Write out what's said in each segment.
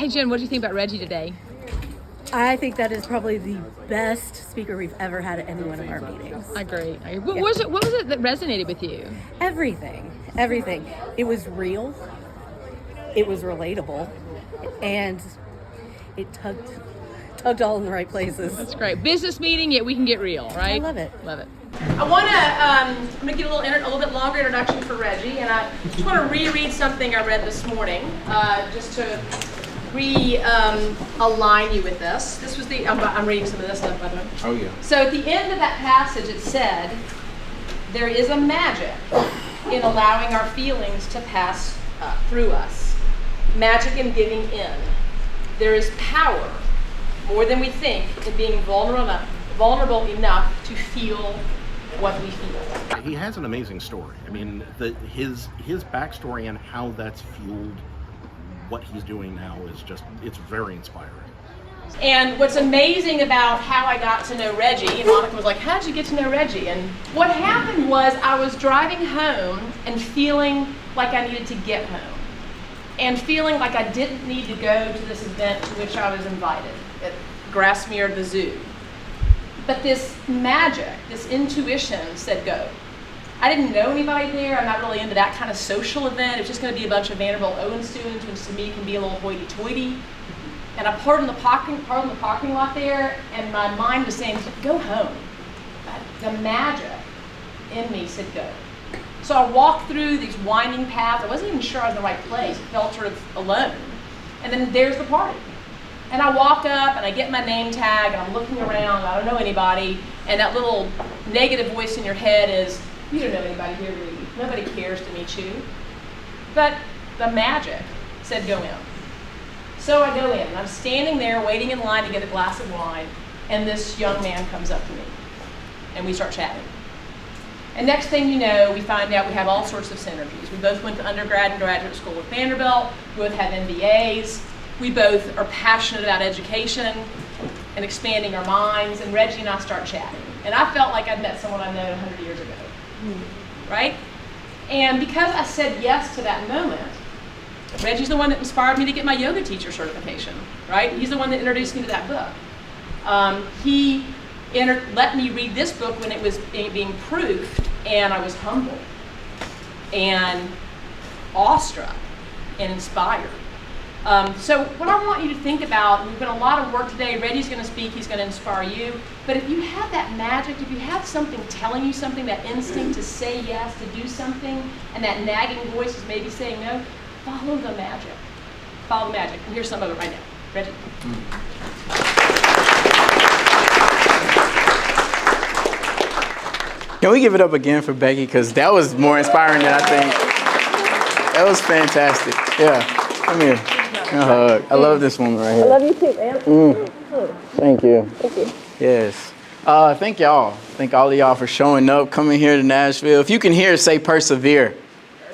Hey, Jen, what do you think about Reggie today? I think that is probably the best speaker we've ever had at any one of our meetings. I agree. What was it that resonated with you? Everything. It was real. It was relatable. And it tugged all in the right places. That's great. Business meeting, yet we can get real, right? I love it. Love it. I'm going to give a little bit longer introduction for Reggie, and I just want to reread something I read this morning, just to align you with this. This was I'm reading some of this stuff, by the way. Oh, yeah. So at the end of that passage, it said, there is a magic in allowing our feelings to pass through us. Magic in giving in. There is power, more than we think, in being vulnerable enough to feel what we feel. He has an amazing story. I mean, his backstory and how that's fueled what he's doing now is it's very inspiring. And what's amazing about how I got to know Reggie, and Monica was like, how'd you get to know Reggie? And what happened was I was driving home and feeling like I needed to get home. And feeling like I didn't need to go to this event to which I was invited at Grassmere, the zoo. But this magic, this intuition said go. I didn't know anybody there. I'm not really into that kind of social event. It was just going to be a bunch of Vanderbilt Owen students, which to me can be a little hoity-toity. And I parked in the parking lot there, and my mind was saying, go home. The magic in me said go. So I walked through these winding paths. I wasn't even sure I was in the right place. I felt sort of alone. And then there's the party. And I walk up and I get my name tag and I'm looking around, I don't know anybody, and that little negative voice in your head is, you don't know anybody here, do you? Nobody cares to meet you. But the magic said go in. So I go in and I'm standing there waiting in line to get a glass of wine, and this young man comes up to me and we start chatting. And next thing you know, we find out we have all sorts of synergies. We both went to undergrad and graduate school at Vanderbilt, we both have MBAs. We both are passionate about education and expanding our minds, and Reggie and I start chatting. And I felt like I'd met someone I know 100 years ago, right? And because I said yes to that moment, Reggie's the one that inspired me to get my yoga teacher certification, right? He's the one that introduced me to that book. He let me read this book when it was being proofed, and I was humbled and awestruck and inspired. So what I want you to think about, we've done a lot of work today. Reggie's going to speak, he's going to inspire you. But if you have that magic, if you have something telling you something, that instinct to say yes, to do something, and that nagging voice is maybe saying no, follow the magic. Follow the magic. And here's some of it right now. Reggie. Can we give it up again for Becky? Because that was more inspiring than I think. That was fantastic. Yeah, come here. I love this woman right here. I love you too, man. Thank you. Thank you. Yes. Thank y'all. Thank all of y'all for showing up, coming here to Nashville. If you can hear, say persevere.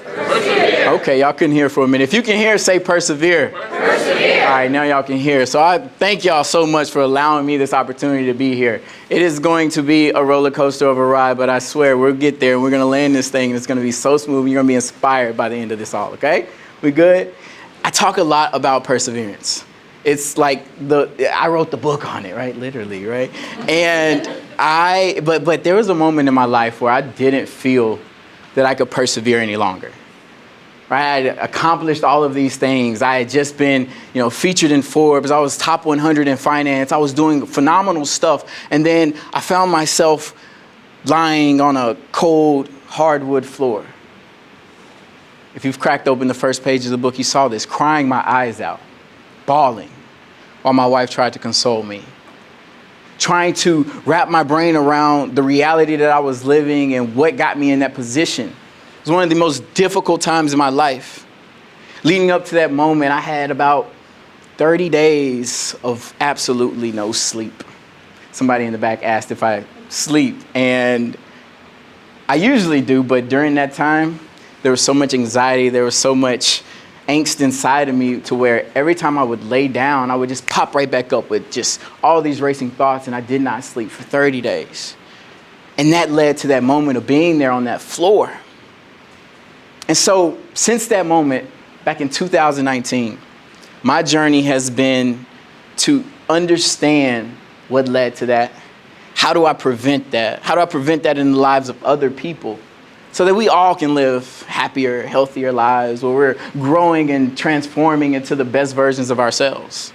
Persevere. Okay, y'all couldn't hear for a minute. If you can hear, say persevere. Persevere. All right, now y'all can hear. So I thank y'all so much for allowing me this opportunity to be here. It is going to be a roller coaster of a ride, but I swear we'll get there and we're going to land this thing and it's going to be so smooth and you're going to be inspired by the end of this all, okay? We good? I talk a lot about perseverance. It's like I wrote the book on it, right? Literally, right? And but there was a moment in my life where I didn't feel that I could persevere any longer. Right? I had accomplished all of these things. I had just been, featured in Forbes. I was top 100 in finance. I was doing phenomenal stuff. And then I found myself lying on a cold hardwood floor. If you've cracked open the first page of the book, you saw this, crying my eyes out, bawling, while my wife tried to console me, trying to wrap my brain around the reality that I was living and what got me in that position. It was one of the most difficult times in my life. Leading up to that moment, I had about 30 days of absolutely no sleep. Somebody in the back asked if I sleep, and I usually do, but during that time, there was so much anxiety, there was so much angst inside of me to where every time I would lay down, I would just pop right back up with just all these racing thoughts, and I did not sleep for 30 days. And that led to that moment of being there on that floor. And so since that moment, back in 2019, my journey has been to understand what led to that. How do I prevent that? How do I prevent that in the lives of other people so that we all can live happier, healthier lives where we're growing and transforming into the best versions of ourselves?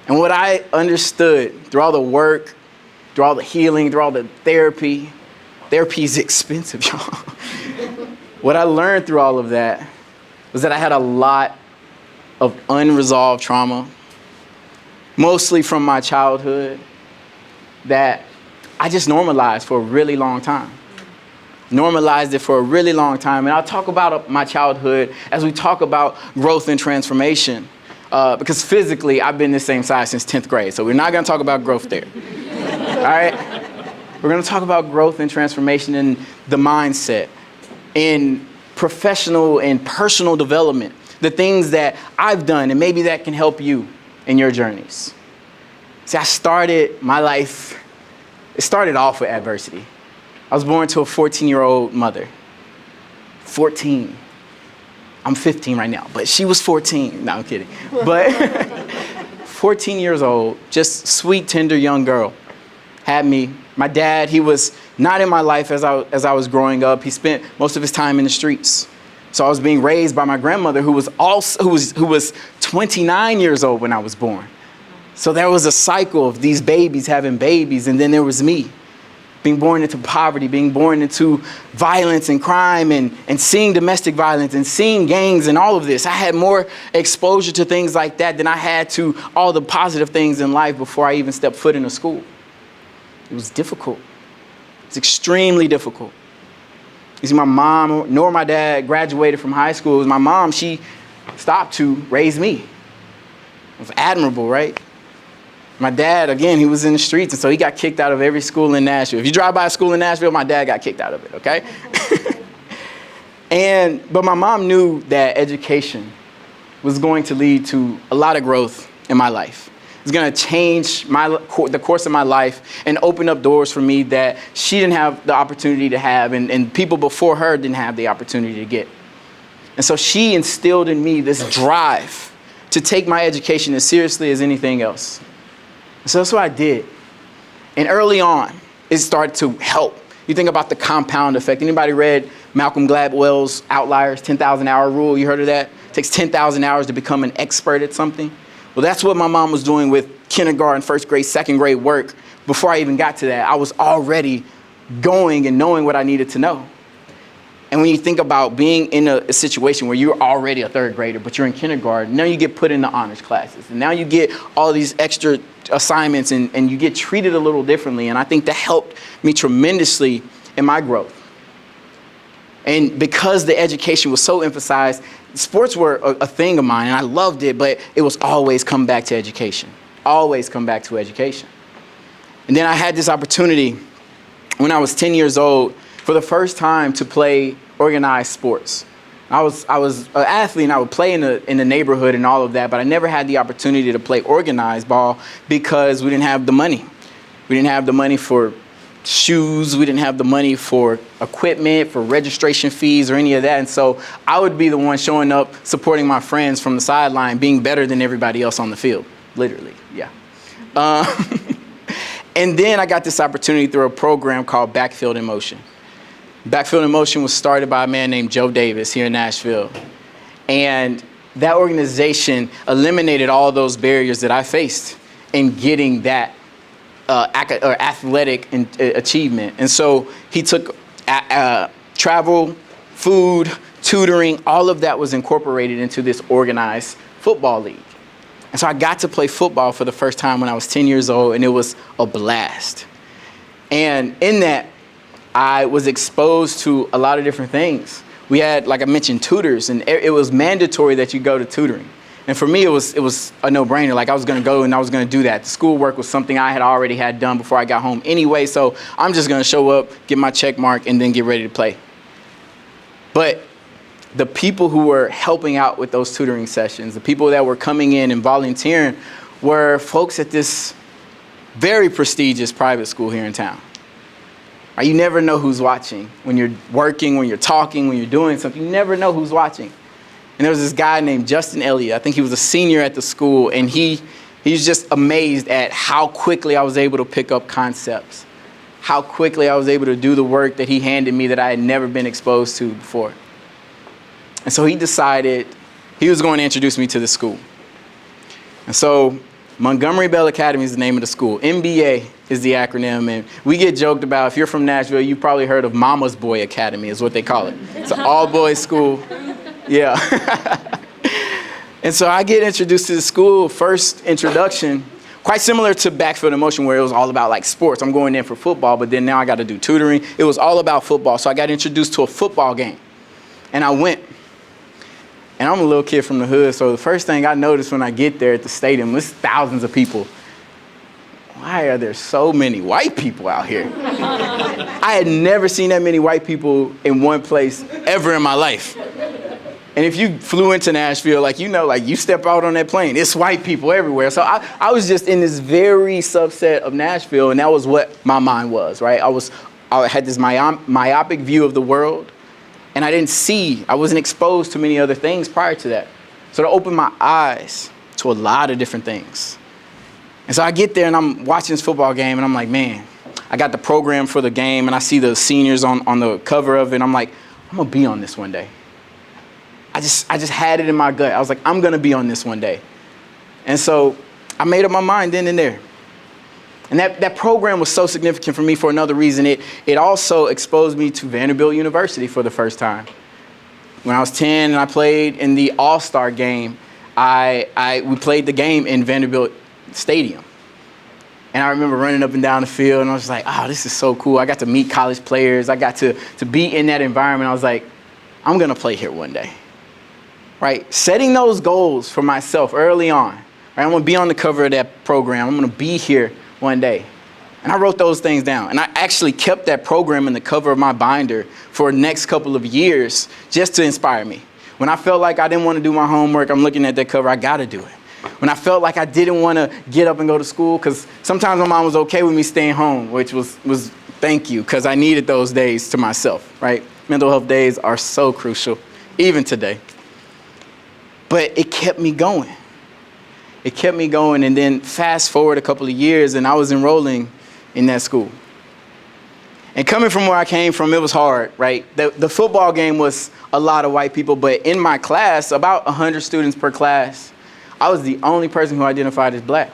And what I understood through all the work, through all the healing, through all the therapy is expensive, y'all. What I learned through all of that was that I had a lot of unresolved trauma, mostly from my childhood, that I just normalized for a really long time. Normalized it for a really long time. And I'll talk about my childhood as we talk about growth and transformation. Because physically, I've been the same size since 10th grade. So we're not going to talk about growth there. All right? We're going to talk about growth and transformation in the mindset, in professional and personal development, the things that I've done, and maybe that can help you in your journeys. See, I started my life, it started off with adversity. I was born to a 14-year-old mother. 14. I'm 15 right now, but she was 14. No, I'm kidding. But 14 years old, just sweet, tender young girl, had me. My dad, he was not in my life as I was growing up. He spent most of his time in the streets. So I was being raised by my grandmother, who was 29 years old when I was born. So there was a cycle of these babies having babies, and then there was me, being born into poverty, being born into violence and crime and seeing domestic violence and seeing gangs and all of this. I had more exposure to things like that than I had to all the positive things in life before I even stepped foot in a school. It was difficult. It's extremely difficult. You see, my mom nor my dad graduated from high school. It was my mom, she stopped to raise me. It was admirable, right? My dad, again, he was in the streets, and so he got kicked out of every school in Nashville. If you drive by a school in Nashville, my dad got kicked out of it, okay? But my mom knew that education was going to lead to a lot of growth in my life. It was going to change the course of my life and open up doors for me that she didn't have the opportunity to have, and people before her didn't have the opportunity to get. And so she instilled in me this drive to take my education as seriously as anything else. So that's what I did. And early on, it started to help. You think about the compound effect. Anybody read Malcolm Gladwell's Outliers, 10,000 hour rule? You heard of that? It takes 10,000 hours to become an expert at something. Well, that's what my mom was doing with kindergarten, first grade, second grade work. Before I even got to that, I was already going and knowing what I needed to know. And when you think about being in a situation where you're already a third grader, but you're in kindergarten, now you get put into honors classes. And now you get all these extra assignments and you get treated a little differently. And I think that helped me tremendously in my growth. And because the education was so emphasized, sports were a thing of mine and I loved it, but it was always come back to education. Always come back to education. And then I had this opportunity when I was 10 years old for the first time to play organized sports. I was an athlete and I would play in the neighborhood and all of that, but I never had the opportunity to play organized ball because we didn't have the money. We didn't have the money for shoes. We didn't have the money for equipment, for registration fees or any of that. And so I would be the one showing up, supporting my friends from the sideline, being better than everybody else on the field. Literally, yeah. And then I got this opportunity through a program called Backfield in Motion. Backfield in Motion was started by a man named Joe Davis here in Nashville. And that organization eliminated all those barriers that I faced in getting that athletic achievement. And so he took travel, food, tutoring, all of that was incorporated into this organized football league. And so I got to play football for the first time when I was 10 years old, and it was a blast. And in that, I was exposed to a lot of different things. We had, like I mentioned, tutors, and it was mandatory that you go to tutoring. And for me, it was a no-brainer. Like I was going to go and I was going to do that. The schoolwork was something I had already had done before I got home anyway, so I'm just going to show up, get my check mark, and then get ready to play. But the people who were helping out with those tutoring sessions, the people that were coming in and volunteering, were folks at this very prestigious private school here in town. You never know who's watching. When you're working, when you're talking, when you're doing something, you never know who's watching. And there was this guy named Justin Elliott. I think he was a senior at the school, and he's just amazed at how quickly I was able to pick up concepts, how quickly I was able to do the work that he handed me that I had never been exposed to before. And so he decided he was going to introduce me to the school. And so Montgomery Bell Academy is the name of the school. MBA is the acronym, and we get joked about, if you're from Nashville, you've probably heard of Mama's Boy Academy is what they call it. It's an all-boys school. Yeah. And so I get introduced to the school, first introduction, quite similar to Backfield in Motion, where it was all about like sports. I'm going in for football, but then now I got to do tutoring. It was all about football. So I got introduced to a football game, and I went. And I'm a little kid from the hood, so the first thing I noticed when I get there at the stadium, there's thousands of people. Why are there so many white people out here? I had never seen that many white people in one place ever in my life. And if you flew into Nashville, like, you know, like you step out on that plane, it's white people everywhere. So I was just in this very subset of Nashville, and that was what my mind was, right? I had this myopic view of the world, and I wasn't exposed to many other things prior to that. So to open my eyes to a lot of different things. And so I get there and I'm watching this football game, and I'm like, man, I got the program for the game, and I see the seniors on the cover of it, and I'm like, I'm gonna be on this one day. I just had it in my gut. I was like, I'm gonna be on this one day. And so I made up my mind then and there. And that program was so significant for me for another reason. It also exposed me to Vanderbilt University for the first time. When I was 10 and I played in the All-Star game, we played the game in Vanderbilt Stadium. And I remember running up and down the field, and I was like, oh, this is so cool. I got to meet college players. I got to be in that environment. I was like, I'm gonna play here one day. Right? Setting those goals for myself early on. Right? I'm gonna be on the cover of that program. I'm gonna be here one day. And I wrote those things down. And I actually kept that program in the cover of my binder for the next couple of years just to inspire me. When I felt like I didn't want to do my homework, I'm looking at that cover, I gotta do it. When I felt like I didn't want to get up and go to school, because sometimes my mom was okay with me staying home, which was thank you, because I needed those days to myself, right? Mental health days are so crucial, even today. But it kept me going. It kept me going, and then fast forward a couple of years, and I was enrolling in that school. And coming from where I came from, it was hard, right? The football game was a lot of white people, but in my class, about 100 students per class, I was the only person who identified as black.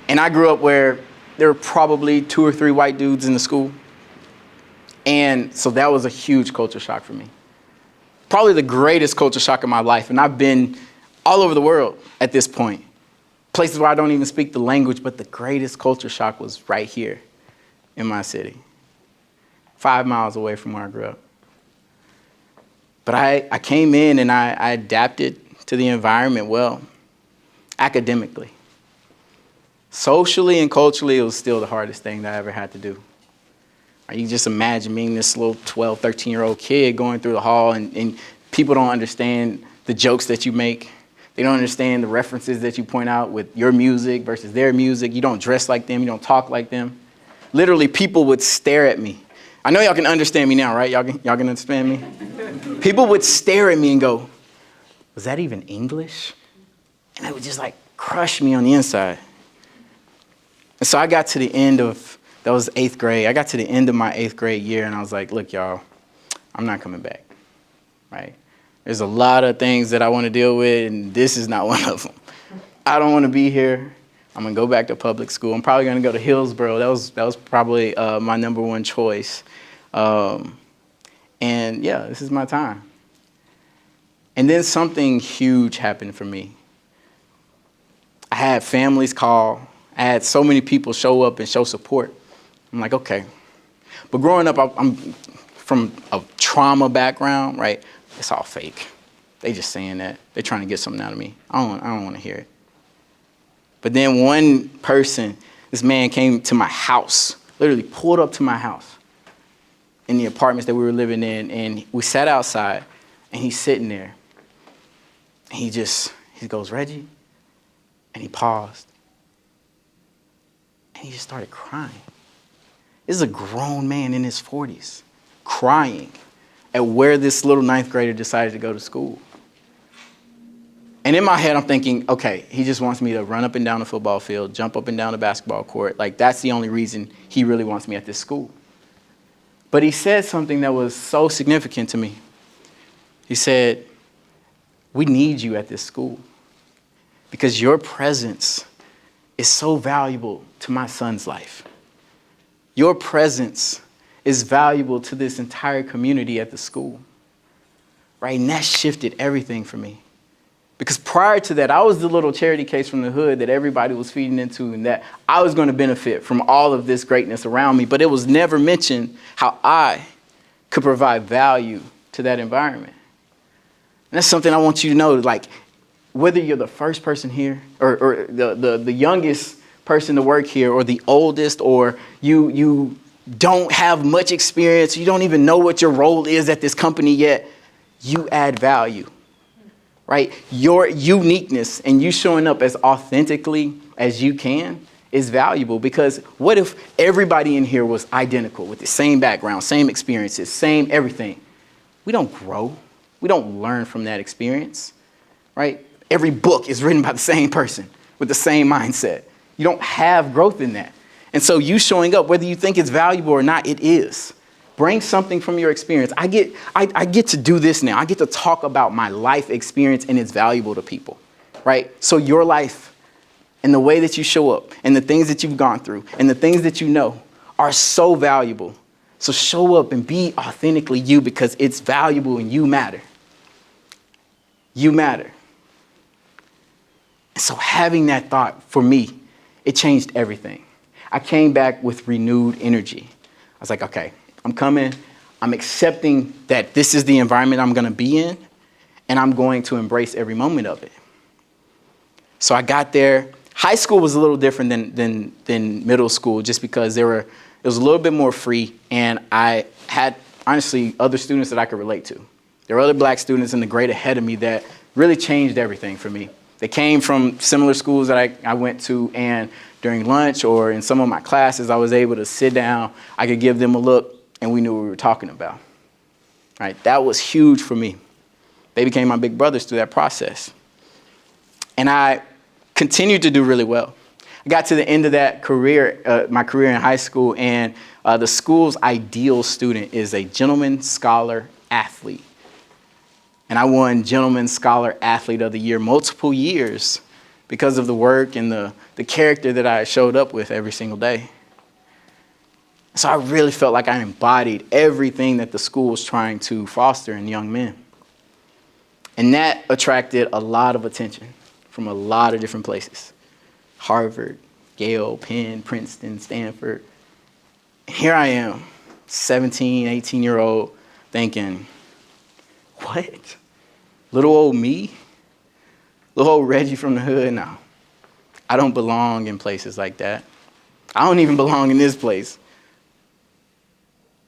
And I grew up where there were probably 2 or 3 white dudes in the school. And so that was a huge culture shock for me. Probably the greatest culture shock of my life. And I've been all over the world at this point. Places where I don't even speak the language, but the greatest culture shock was right here in my city, 5 miles away from where I grew up. But I came in and I adapted to the environment well, academically. Socially and culturally, it was still the hardest thing that I ever had to do. You just imagine being this little 12, 13-year-old kid going through the hall, and people don't understand the jokes that you make. They don't understand the references that you point out with your music versus their music. You don't dress like them. You don't talk like them. Literally, people would stare at me. I know y'all can understand me now, right? Y'all can understand me? People would stare at me and go, was that even English? And it would just like crush me on the inside. And so I got to the end of, that was 8th grade. I got to the end of my 8th grade year, and I was like, look, y'all, I'm not coming back, right? There's a lot of things that I want to deal with, and this is not one of them. I don't want to be here. I'm going to go back to public school. I'm probably going to go to Hillsborough. That was probably my number one choice. And yeah, this is my time. And then something huge happened for me. I had families call. I had so many people show up and show support. I'm like, okay. But growing up, I'm from a trauma background, right? It's all fake. They just saying that. They're trying to get something out of me. I don't want to hear it. But then one person, this man came to my house, literally pulled up to my house in the apartments that we were living in, and we sat outside, and he's sitting there. And he goes, Reggie? And he paused. And he just started crying. This is a grown man in his 40s, crying at where this little 9th grader decided to go to school. And in my head, I'm thinking, okay, he just wants me to run up and down the football field, jump up and down the basketball court. Like, that's the only reason he really wants me at this school. But he said something that was so significant to me. He said, we need you at this school because your presence is so valuable to my son's life. Your presence is valuable to this entire community at the school, right? And that shifted everything for me. Because prior to that, I was the little charity case from the hood that everybody was feeding into and that I was going to benefit from all of this greatness around me. But it was never mentioned how I could provide value to that environment. And that's something I want you to know, like, whether you're the first person here or the youngest person to work here or the oldest, or you don't have much experience, you don't even know what your role is at this company yet, you add value. Right? Your uniqueness and you showing up as authentically as you can is valuable, because what if everybody in here was identical with the same background, same experiences, same everything? We don't grow. We don't learn from that experience, right? Every book is written by the same person with the same mindset. You don't have growth in that. And so you showing up, whether you think it's valuable or not, it is. Bring something from your experience. I get to do this now. I get to talk about my life experience, and it's valuable to people, right? So your life and the way that you show up and the things that you've gone through and the things that you know are so valuable. So show up and be authentically you, because it's valuable and you matter. You matter. And so having that thought, for me, it changed everything. I came back with renewed energy. I was like, okay, I'm coming, I'm accepting that this is the environment I'm gonna be in, and I'm going to embrace every moment of it. So I got there. High school was a little different than middle school, just because it was a little bit more free, and I had, honestly, other students that I could relate to. There were other black students in the grade ahead of me that really changed everything for me. They came from similar schools that I went to, and during lunch or in some of my classes, I was able to sit down, I could give them a look, and we knew what we were talking about, right? That was huge for me. They became my big brothers through that process. And I continued to do really well. I got to the end of that career, my career in high school, and the school's ideal student is a gentleman scholar athlete. And I won Gentleman Scholar Athlete of the Year multiple years because of the work and the character that I showed up with every single day. So I really felt like I embodied everything that the school was trying to foster in young men. And that attracted a lot of attention from a lot of different places. Harvard, Yale, Penn, Princeton, Stanford. Here I am, 17, 18-year-old, thinking, what? Little old me? Little old Reggie from the hood? No, I don't belong in places like that. I don't even belong in this place.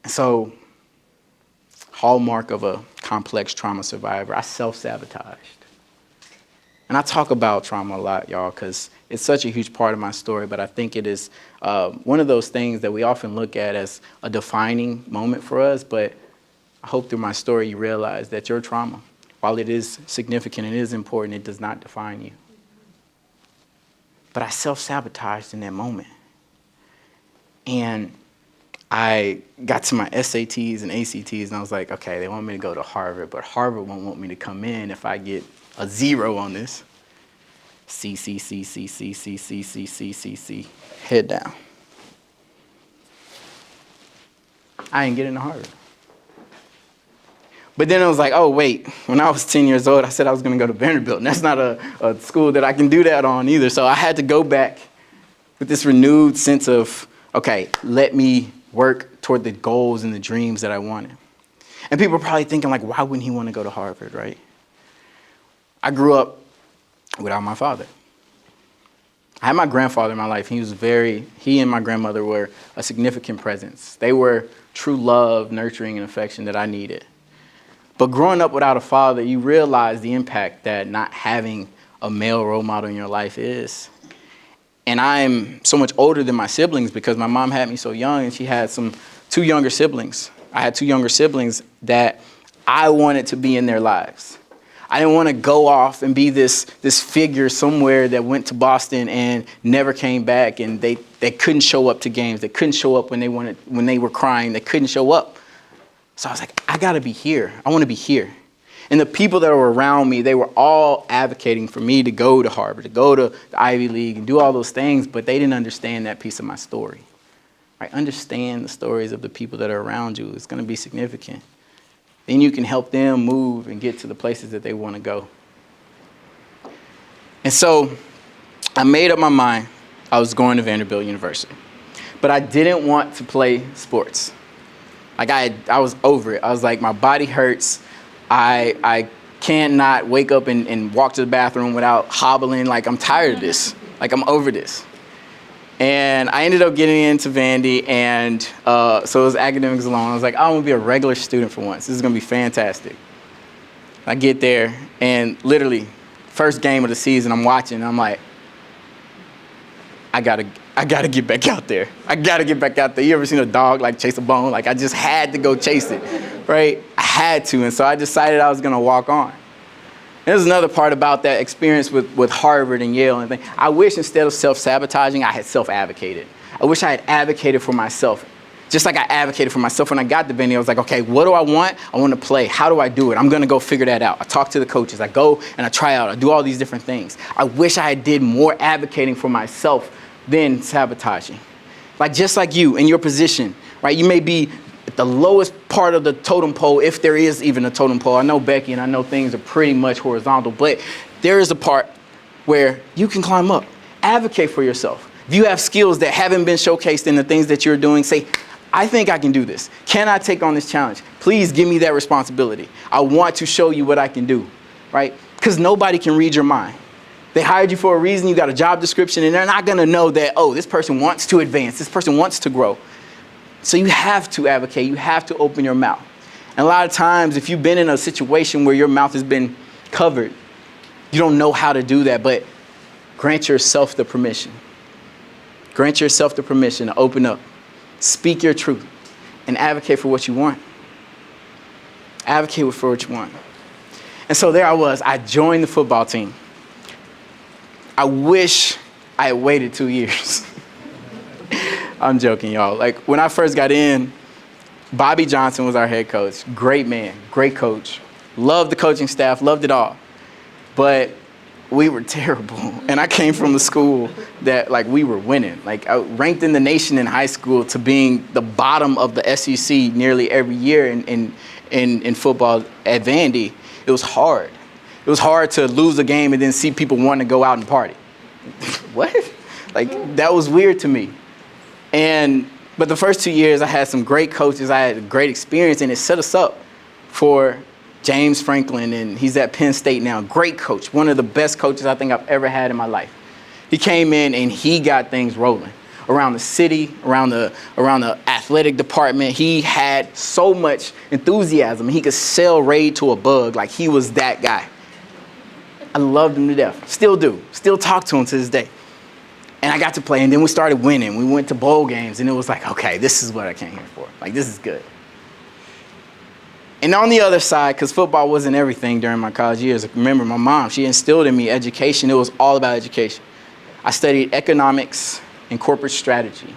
So, hallmark of a complex trauma survivor, I self-sabotaged. And I talk about trauma a lot, y'all, because it's such a huge part of my story, but I think it is one of those things that we often look at as a defining moment for us, but I hope through my story you realize that your trauma, while it is significant and it is important, it does not define you. But I self-sabotaged in that moment. And I got to my SATs and ACTs, and I was like, okay, they want me to go to Harvard, but Harvard won't want me to come in if I get a 0 on this. C, head down. I didn't get into Harvard. But then I was like, oh, wait, when I was 10 years old, I said I was going to go to Vanderbilt, and that's not a school that I can do that on either. So I had to go back with this renewed sense of, okay, let me work toward the goals and the dreams that I wanted. And people are probably thinking, like, why wouldn't he want to go to Harvard, right? I grew up without my father. I had my grandfather in my life. He and my grandmother were a significant presence. They were true love, nurturing, and affection that I needed. But growing up without a father, you realize the impact that not having a male role model in your life is. And I'm so much older than my siblings because my mom had me so young, and she had two younger siblings. I had 2 younger siblings that I wanted to be in their lives. I didn't want to go off and be this figure somewhere that went to Boston and never came back, and they couldn't show up to games. They couldn't show up when they were crying. They couldn't show up. So I was like, I got to be here. I want to be here. And the people that were around me, they were all advocating for me to go to Harvard, to go to the Ivy League and do all those things, but they didn't understand that piece of my story. Right? Understand the stories of the people that are around you. It's going to be significant. Then you can help them move and get to the places that they want to go. And so I made up my mind I was going to Vanderbilt University. But I didn't want to play sports. Like I was over it. I was like, my body hurts. I cannot wake up and walk to the bathroom without hobbling. Like, I'm tired of this. Like, I'm over this. And I ended up getting into Vandy, and so it was academics alone. I was like, I want to be a regular student for once. This is going to be fantastic. I get there, and literally, first game of the season, I'm watching, and I'm like, I gotta get back out there. I gotta get back out there. You ever seen a dog like chase a bone? Like, I just had to go chase it, right? I had to, and so I decided I was gonna walk on. There's another part about that experience with Harvard and Yale and things. I wish instead of self-sabotaging, I had self-advocated. I wish I had advocated for myself. Just like I advocated for myself when I got to Vandy, I was like, okay, what do I want? I want to play. How do I do it? I'm going to go figure that out. I talk to the coaches. I go and I try out. I do all these different things. I wish I did more advocating for myself than sabotaging. Like, just like you in your position, right? You may be at the lowest part of the totem pole, if there is even a totem pole. I know Becky, and I know things are pretty much horizontal, but there is a part where you can climb up. Advocate for yourself. If you have skills that haven't been showcased in the things that you're doing, say, I think I can do this. Can I take on this challenge? Please give me that responsibility. I want to show you what I can do, right? Because nobody can read your mind. They hired you for a reason. You got a job description, and they're not going to know that, oh, this person wants to advance. This person wants to grow. So you have to advocate. You have to open your mouth. And a lot of times, if you've been in a situation where your mouth has been covered, you don't know how to do that, but grant yourself the permission. Grant yourself the permission to open up, speak your truth, and advocate for what you want. Advocate for what you want. And so there I was. I joined the football team. I wish I had waited 2 years. I'm joking, y'all. Like, when I first got in, Bobby Johnson was our head coach. Great man, great coach. Loved the coaching staff, loved it all. But we were terrible. And I came from a school that, like, we were winning. Like, I ranked in the nation in high school to being the bottom of the SEC nearly every year in football at Vandy. It was hard. It was hard to lose a game and then see people want to go out and party. What? Like, that was weird to me. But the first 2 years, I had some great coaches. I had a great experience, and it set us up for James Franklin, and he's at Penn State now. Great coach, one of the best coaches I think I've ever had in my life. He came in, and he got things rolling around the city, around the athletic department. He had so much enthusiasm. He could sell Raid to a bug. Like, he was that guy. I loved him to death. Still do. Still talk to him to this day. And I got to play, and then we started winning. We went to bowl games, and it was like, okay, this is what I came here for. Like, this is good. And on the other side, because football wasn't everything during my college years, remember my mom, she instilled in me education. It was all about education. I studied economics and corporate strategy.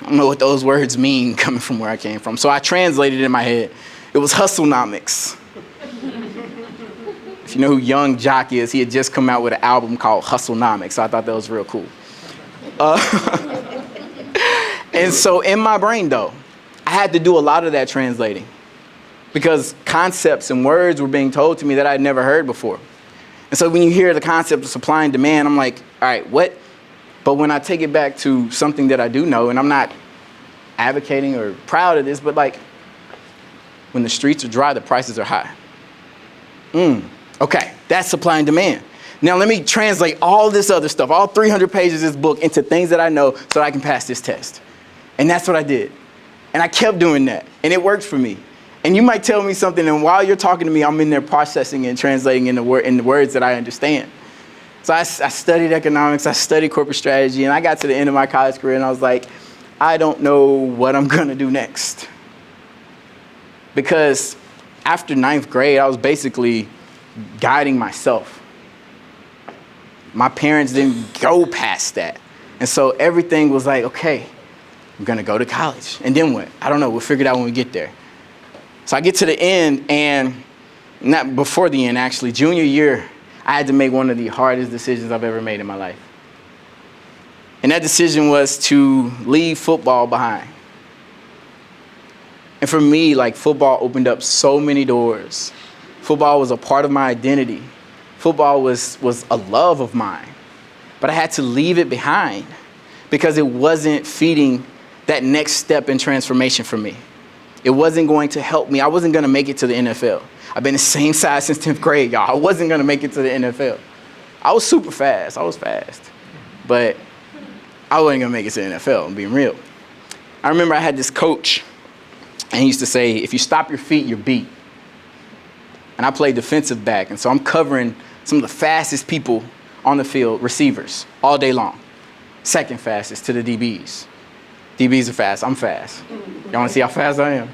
I don't know what those words mean coming from where I came from. So I translated it in my head. It was hustlenomics. If you know who Young Jock is, he had just come out with an album called Hustlenomics, so I thought that was real cool. And so in my brain, though, I had to do a lot of that translating because concepts and words were being told to me that I'd never heard before. And so when you hear the concept of supply and demand, I'm like, all right, what? But when I take it back to something that I do know, and I'm not advocating or proud of this, but like, when the streets are dry, the prices are high. Okay, that's supply and demand. Now let me translate all this other stuff, all 300 pages of this book into things that I know so that I can pass this test. And that's what I did. And I kept doing that, and it worked for me. And you might tell me something, and while you're talking to me, I'm in there processing and translating in the words that I understand. So I studied economics, I studied corporate strategy, and I got to the end of my college career, and I was like, I don't know what I'm gonna do next. Because after 9th grade, I was basically guiding myself. My parents didn't go past that. And so everything was like, okay, I'm going to go to college. And then what? I don't know. We'll figure it out when we get there. So I get to the end, and not before the end, actually, junior year, I had to make one of the hardest decisions I've ever made in my life. And that decision was to leave football behind. And for me, like, football opened up so many doors. Football was a part of my identity. Football was a love of mine. But I had to leave it behind because it wasn't feeding that next step in transformation for me. It wasn't going to help me. I wasn't going to make it to the NFL. I've been the same size since 10th grade, y'all. I wasn't going to make it to the NFL. I was super fast. I was fast. But I wasn't going to make it to the NFL, I'm being real. I remember I had this coach, and he used to say, if you stop your feet, you're beat. And I played defensive back, and so I'm covering some of the fastest people on the field, receivers, all day long. Second fastest to the DBs. DBs are fast. I'm fast. Y'all want to see how fast I am?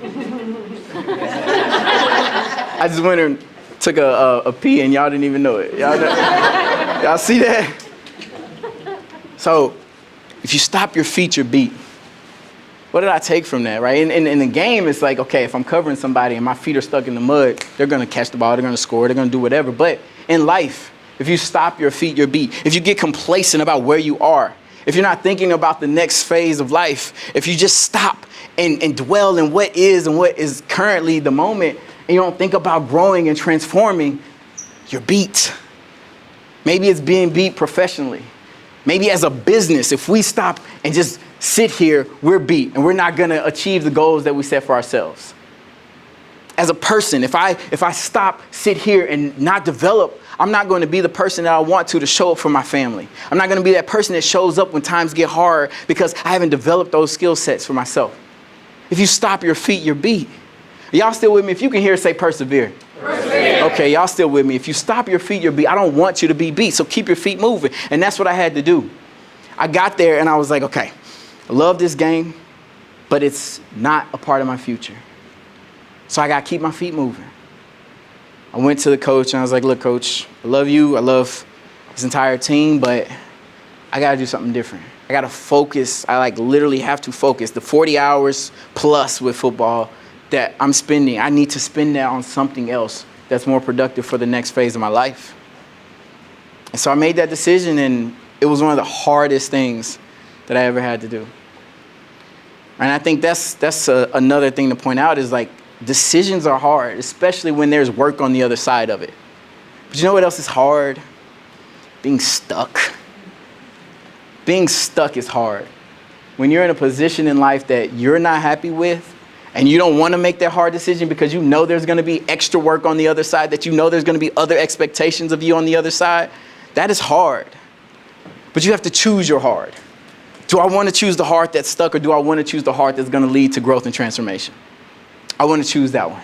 I just went and took a pee, and y'all didn't even know it. Y'all see that? So if you stop your feet, you're beat. What did I take from that, right? In the game, it's like, okay, if I'm covering somebody and my feet are stuck in the mud, they're going to catch the ball, they're going to score, they're going to do whatever. But in life, if you stop your feet, you're beat. If you get complacent about where you are, if you're not thinking about the next phase of life, if you just stop and dwell in what is and what is currently the moment, and you don't think about growing and transforming, you're beat. Maybe it's being beat professionally. Maybe as a business, if we stop and just sit here, we're beat, and we're not going to achieve the goals that we set for ourselves. As a person, if I stop, sit here, and not develop, I'm not going to be the person that I want to show up for my family. I'm not going to be that person that shows up when times get hard because I haven't developed those skill sets for myself. If you stop your feet, you're beat. Y'all still with me? If you can hear, say persevere. Persevere. Okay, y'all still with me. If you stop your feet, you're beat. I don't want you to be beat, so keep your feet moving. And that's what I had to do. I got there and I was like, okay, I love this game, but it's not a part of my future. So I got to keep my feet moving. I went to the coach and I was like, look, coach, I love you. I love this entire team, but I got to do something different. I got to focus. I literally have to focus. The 40 hours plus with football that I'm spending, I need to spend that on something else that's more productive for the next phase of my life. And so I made that decision, and it was one of the hardest things that I ever had to do. And I think that's another thing to point out is decisions are hard, especially when there's work on the other side of it. But you know what else is hard? Being stuck. Being stuck is hard. When you're in a position in life that you're not happy with, and you don't want to make that hard decision because you know there's going to be extra work on the other side, that you know there's going to be other expectations of you on the other side, that is hard. But you have to choose your hard. Do I want to choose the heart that's stuck, or do I want to choose the heart that's going to lead to growth and transformation? I want to choose that one.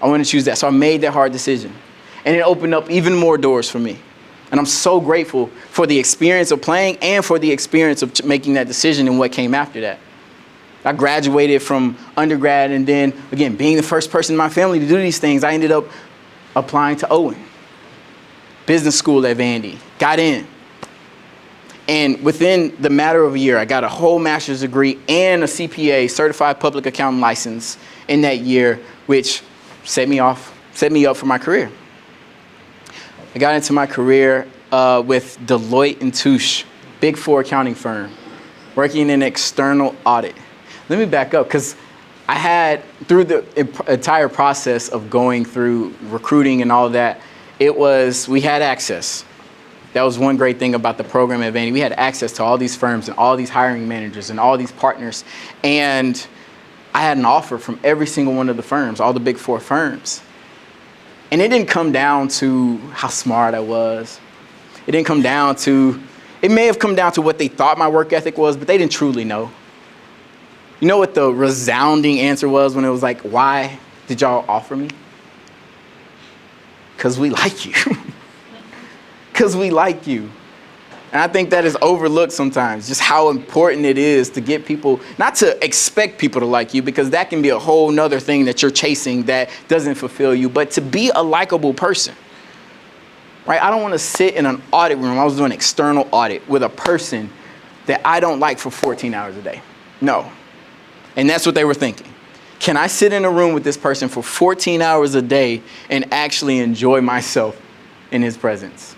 I want to choose that. So I made that hard decision. And it opened up even more doors for me. And I'm so grateful for the experience of playing and for the experience of making that decision and what came after that. I graduated from undergrad, and then, again, being the first person in my family to do these things, I ended up applying to Owen. Business school at Vandy. Got in. And within the matter of a year, I got a whole master's degree and a CPA, certified public accountant license in that year, which set me up for my career. I got into my career with Deloitte & Touche, Big Four accounting firm, working in external audit. Let me back up, because I had, through the entire process of going through recruiting and all of that, we had access. That was one great thing about the program at Vandy. We had access to all these firms and all these hiring managers and all these partners. And I had an offer from every single one of the firms, all the Big Four firms. And it didn't come down to how smart I was. It may have come down to what they thought my work ethic was, but they didn't truly know. You know what the resounding answer was when it was like, why did y'all offer me? Because we like you. Because we like you. And I think that is overlooked sometimes, just how important it is to get people, not to expect people to like you, because that can be a whole nother thing that you're chasing that doesn't fulfill you, but to be a likable person. right? I don't want to sit in an audit room. I was doing external audit with a person that I don't like for 14 hours a day. No. And that's what they were thinking. Can I sit in a room with this person for 14 hours a day and actually enjoy myself in his presence?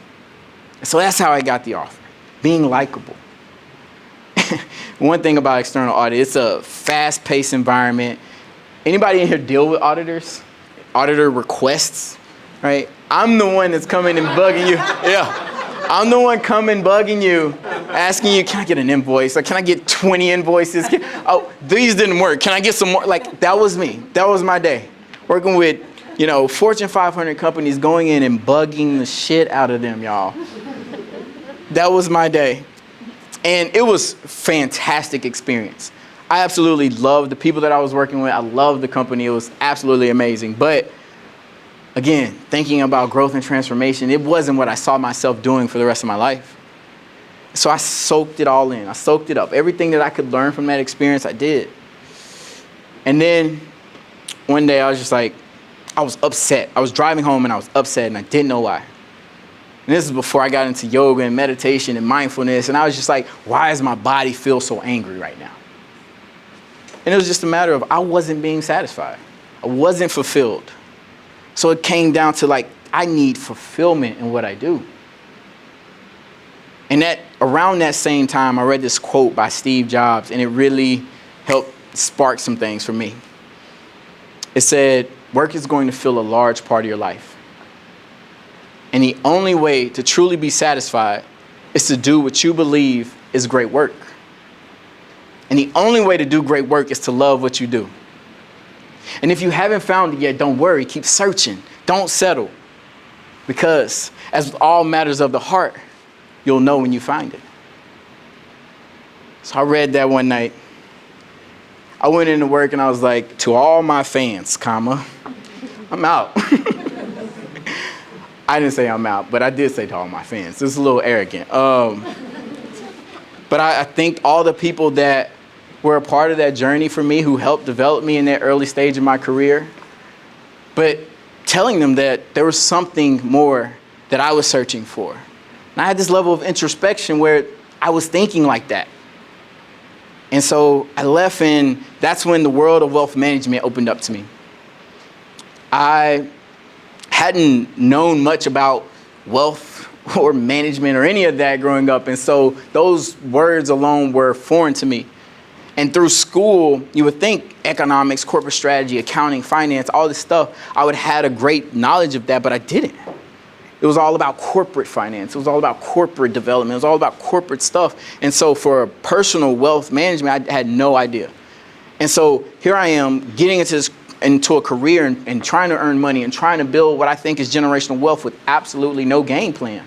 So that's how I got the offer, being likable. One thing about external audit, it's a fast-paced environment. Anybody in here deal with auditors? Auditor requests, right? I'm the one that's coming and bugging you. Yeah. I'm the one coming, bugging you, asking you, can I get an invoice? Like, can I get 20 invoices? Oh, these didn't work. Can I get some more? Like, that was me. That was my day. Working with, Fortune 500 companies, going in and bugging the shit out of them, y'all. That was my day. And it was a fantastic experience. I absolutely loved the people that I was working with. I loved the company. It was absolutely amazing. But again, thinking about growth and transformation, it wasn't what I saw myself doing for the rest of my life. So I soaked it all in. I soaked it up. Everything that I could learn from that experience, I did. And then one day I was just like, I was upset. I was driving home and I was upset and I didn't know why. And this is before I got into yoga and meditation and mindfulness. And I was just like, why does my body feel so angry right now? And it was just a matter of I wasn't being satisfied. I wasn't fulfilled. So it came down to like, I need fulfillment in what I do. And around that same time, I read this quote by Steve Jobs, and it really helped spark some things for me. It said, work is going to fill a large part of your life. And the only way to truly be satisfied is to do what you believe is great work. And the only way to do great work is to love what you do. And if you haven't found it yet, don't worry. Keep searching. Don't settle. Because as with all matters of the heart, you'll know when you find it. So I read that one night. I went into work and I was like, to all my fans, comma, I'm out. I didn't say I'm out, but I did say to all my fans. This is a little arrogant. But I think all the people that were a part of that journey for me, who helped develop me in that early stage of my career, but telling them that there was something more that I was searching for. And I had this level of introspection where I was thinking like that. And so I left, and that's when the world of wealth management opened up to me. I hadn't known much about wealth or management or any of that growing up. And so those words alone were foreign to me. And through school, you would think economics, corporate strategy, accounting, finance, all this stuff, I would have had a great knowledge of that, but I didn't. It was all about corporate finance. It was all about corporate development. It was all about corporate stuff. And so for personal wealth management, I had no idea. And so here I am getting into a career and trying to earn money and trying to build what I think is generational wealth with absolutely no game plan.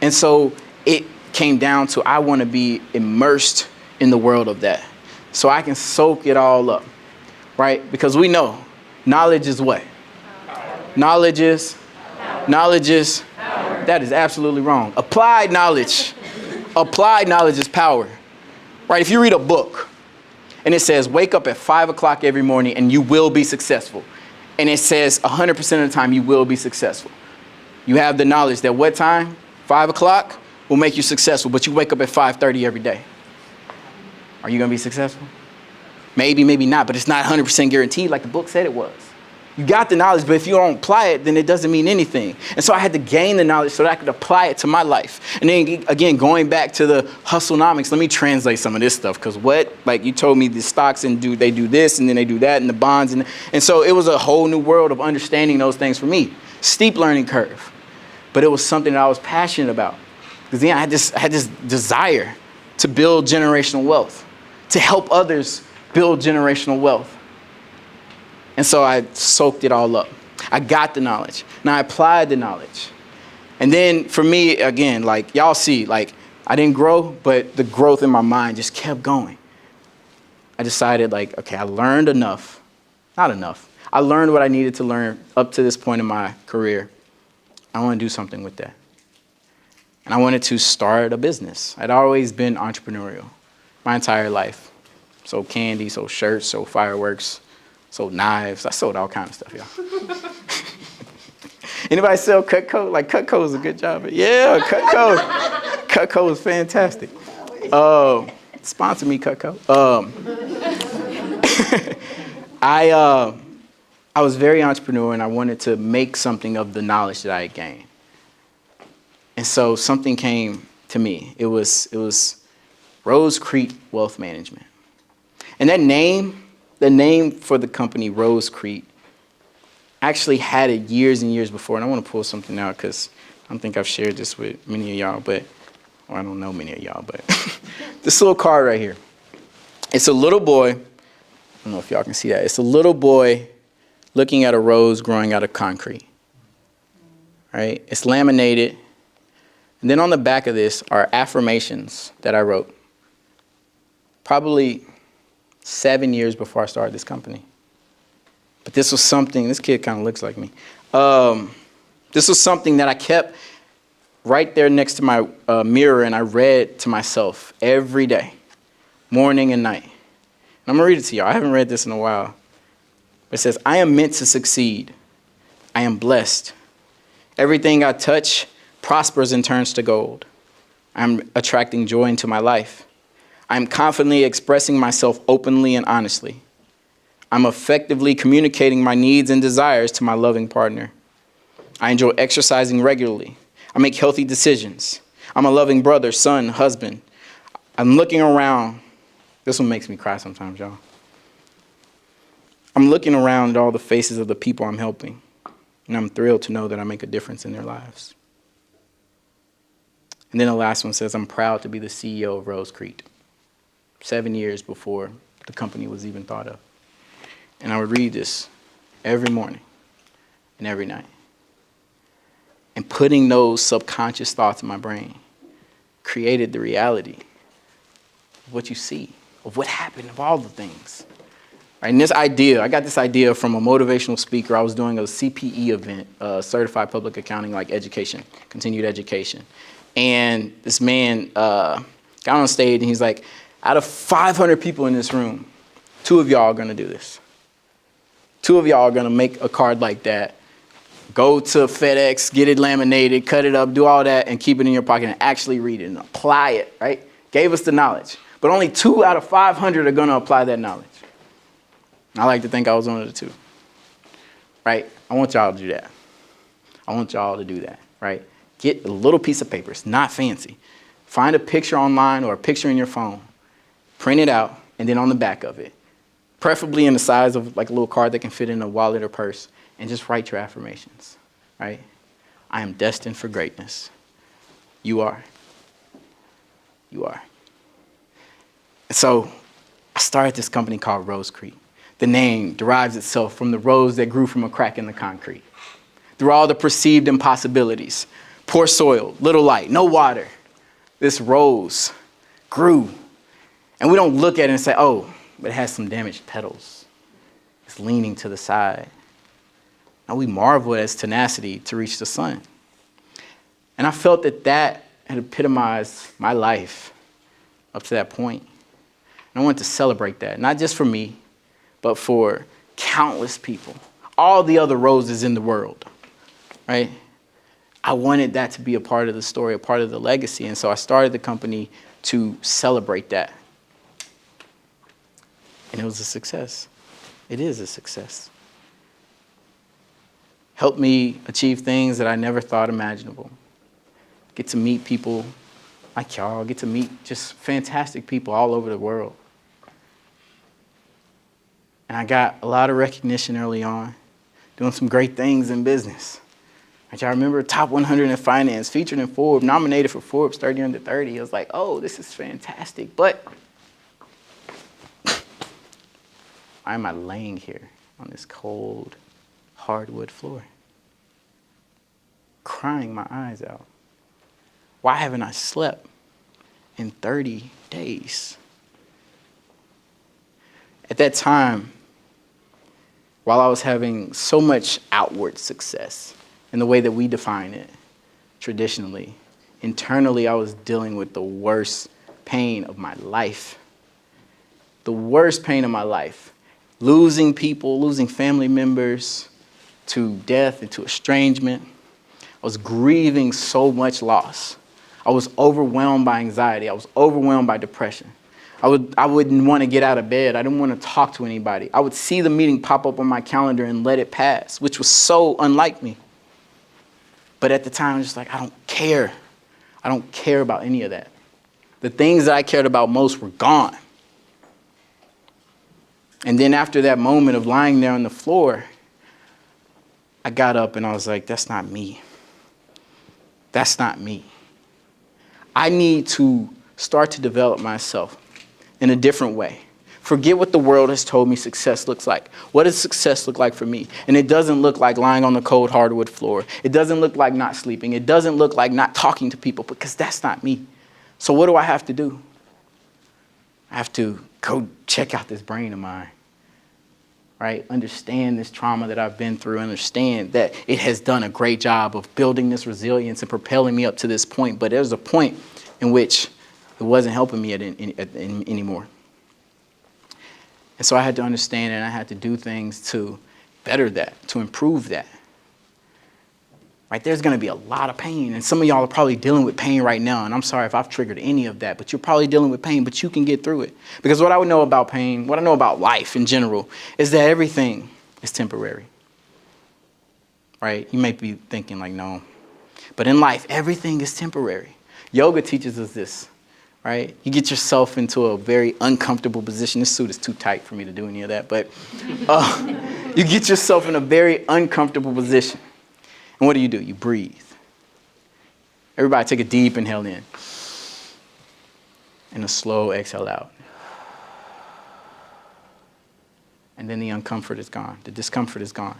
And so it came down to I want to be immersed in the world of that so I can soak it all up, right? Because we know knowledge is what? Knowledge is power. That is absolutely wrong. Applied knowledge is power, right? If you read a book and it says wake up at 5 o'clock every morning and you will be successful, and it says 100% of the time you will be successful, you have the knowledge that what time? 5 o'clock will make you successful, but you wake up at 5:30 every day. Are you going to be successful? Maybe, maybe not, but it's not 100% guaranteed like the book said it was. You got the knowledge, but if you don't apply it, then it doesn't mean anything. And so I had to gain the knowledge so that I could apply it to my life. And then again, going back to the hustlenomics, let me translate some of this stuff, because like you told me the stocks and they do this and then they do that and the bonds. And so it was a whole new world of understanding those things for me. Steep learning curve. But it was something that I was passionate about. Because then I had this desire to build generational wealth, to help others build generational wealth. And so I soaked it all up. I got the knowledge. Now I applied the knowledge. And then for me, again, like y'all see, like I didn't grow, but the growth in my mind just kept going. I decided like, okay, I learned enough. Not enough. I learned what I needed to learn up to this point in my career. I want to do something with that. And I wanted to start a business. I'd always been entrepreneurial my entire life. Sold candy, sold shirts, sold fireworks, sold knives. I sold all kinds of stuff, y'all. Anybody sell Cutco? Like Cutco is a good job. Yeah, Cutco. Cutco is fantastic. Sponsor me, Cutco. I was very entrepreneurial, and I wanted to make something of the knowledge that I had gained. And so something came to me. It was Rose Creek Wealth Management. And that name, the name for the company, Rose Creek, actually had it years and years before. And I want to pull something out because I don't think I've shared this with many of y'all, or I don't know many of y'all, but this little card right here. It's a little boy. I don't know if y'all can see that. It's a little boy looking at a rose growing out of concrete. Right? It's laminated. And then on the back of this are affirmations that I wrote. Probably 7 years before I started this company. But this was something, this kid kind of looks like me. This was something that I kept right there next to my mirror, and I read to myself every day, morning and night. And I'm going to read it to y'all. I haven't read this in a while. It says, I am meant to succeed. I am blessed. Everything I touch prospers and turns to gold. I'm attracting joy into my life. I'm confidently expressing myself openly and honestly. I'm effectively communicating my needs and desires to my loving partner. I enjoy exercising regularly. I make healthy decisions. I'm a loving brother, son, husband. I'm looking around. This one makes me cry sometimes, y'all. I'm looking around at all the faces of the people I'm helping, and I'm thrilled to know that I make a difference in their lives. And then the last one says, I'm proud to be the CEO of Rose Creek, 7 years before the company was even thought of. And I would read this every morning and every night. And putting those subconscious thoughts in my brain created the reality of what you see, of what happened, of all the things. Right? And this idea, I got this idea from a motivational speaker. I was doing a CPE event, Certified Public Accounting, like education, continued education. And this man got on stage and he's like, out of 500 people in this room, 2 of y'all are going to do this. 2 of y'all are going to make a card like that, go to FedEx, get it laminated, cut it up, do all that, and keep it in your pocket and actually read it and apply it, right? Gave us the knowledge. But only 2 out of 500 are going to apply that knowledge. I like to think I was one of the 2, right? I want y'all to do that. I want y'all to do that, right? Get a little piece of paper. It's not fancy. Find a picture online or a picture in your phone. Print it out, and then on the back of it, preferably in the size of like a little card that can fit in a wallet or purse, and just write your affirmations, right? I am destined for greatness. You are. You are. And so I started this company called Rose Creek. The name derives itself from the rose that grew from a crack in the concrete. Through all the perceived impossibilities, poor soil, little light, no water, this rose grew. And we don't look at it and say, oh, but it has some damaged petals. It's leaning to the side. And we marvel at its tenacity to reach the sun. And I felt that that had epitomized my life up to that point. And I wanted to celebrate that, not just for me, but for countless people, all the other roses in the world, right? I wanted that to be a part of the story, a part of the legacy. And so I started the company to celebrate that. And it was a success. It is a success. Helped me achieve things that I never thought imaginable. Get to meet people like y'all, get to meet just fantastic people all over the world. And I got a lot of recognition early on, doing some great things in business. Like I remember top 100 in finance, featured in Forbes, nominated for Forbes 30 under 30. I was like, oh, this is fantastic. But why am I laying here on this cold hardwood floor, crying my eyes out? Why haven't I slept in 30 days? At that time, while I was having so much outward success in the way that we define it traditionally, internally I was dealing with the worst pain of my life. The worst pain of my life. Losing people, losing family members to death and to estrangement. I was grieving so much loss. I was overwhelmed by anxiety. I was overwhelmed by depression. I wouldn't want to get out of bed. I didn't want to talk to anybody. I would see the meeting pop up on my calendar and let it pass, which was so unlike me. But at the time, I was just like, I don't care. I don't care about any of that. The things that I cared about most were gone. And then after that moment of lying there on the floor, I got up and I was like, that's not me. That's not me. I need to start to develop myself in a different way. Forget what the world has told me success looks like. What does success look like for me? And it doesn't look like lying on the cold hardwood floor. It doesn't look like not sleeping. It doesn't look like not talking to people, because that's not me. So what do I have to do? I have to go check out this brain of mine, right? Understand this trauma that I've been through. Understand that it has done a great job of building this resilience and propelling me up to this point. But there's a point in which it wasn't helping me anymore. And so I had to understand it, and I had to do things to better that, to improve that. Right? There's going to be a lot of pain, and some of y'all are probably dealing with pain right now, and I'm sorry if I've triggered any of that, but you're probably dealing with pain, but you can get through it. Because what I would know about pain, what I know about life in general, is that everything is temporary. Right? You may be thinking like, no. But in life, everything is temporary. Yoga teaches us this. Right? You get yourself into a very uncomfortable position. This suit is too tight for me to do any of that, but you get yourself in a very uncomfortable position. And what do? You breathe. Everybody take a deep inhale in and a slow exhale out. And then the uncomfort is gone. The discomfort is gone.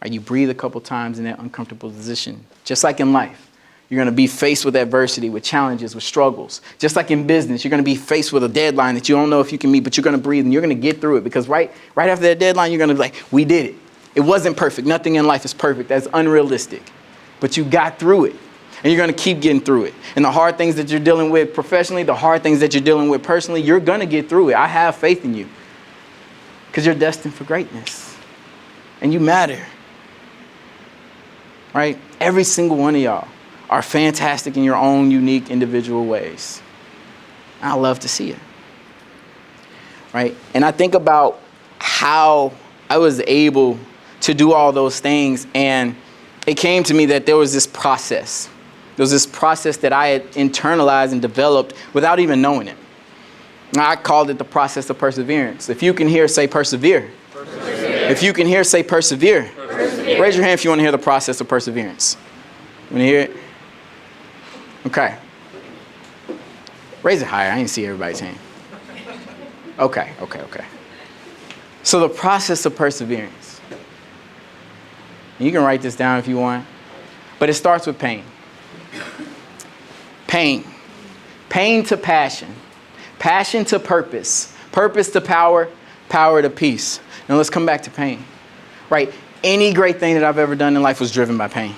Right? You breathe a couple times in that uncomfortable position. Just like in life. You're going to be faced with adversity, with challenges, with struggles. Just like in business, you're going to be faced with a deadline that you don't know if you can meet, but you're going to breathe and you're going to get through it, because right after that deadline, you're going to be like, we did it. It wasn't perfect. Nothing in life is perfect. That's unrealistic. But you got through it, and you're going to keep getting through it. And the hard things that you're dealing with professionally, the hard things that you're dealing with personally, you're going to get through it. I have faith in you, because you're destined for greatness, and you matter. Right? Every single one of y'all are fantastic in your own unique individual ways. I love to see it. Right? And I think about how I was able to do all those things, and it came to me that there was this process. There was this process that I had internalized and developed without even knowing it. I called it the process of perseverance. If you can hear, say persevere. Persevere. If you can hear, say persevere. Persevere. Raise your hand if you want to hear the process of perseverance. You want to hear it? Okay. Raise it higher. I didn't see everybody's hand. Okay. So the process of perseverance. You can write this down if you want. But it starts with pain. Pain. Pain to passion. Passion to purpose. Purpose to power. Power to peace. Now let's come back to pain. Right? Any great thing that I've ever done in life was driven by pain.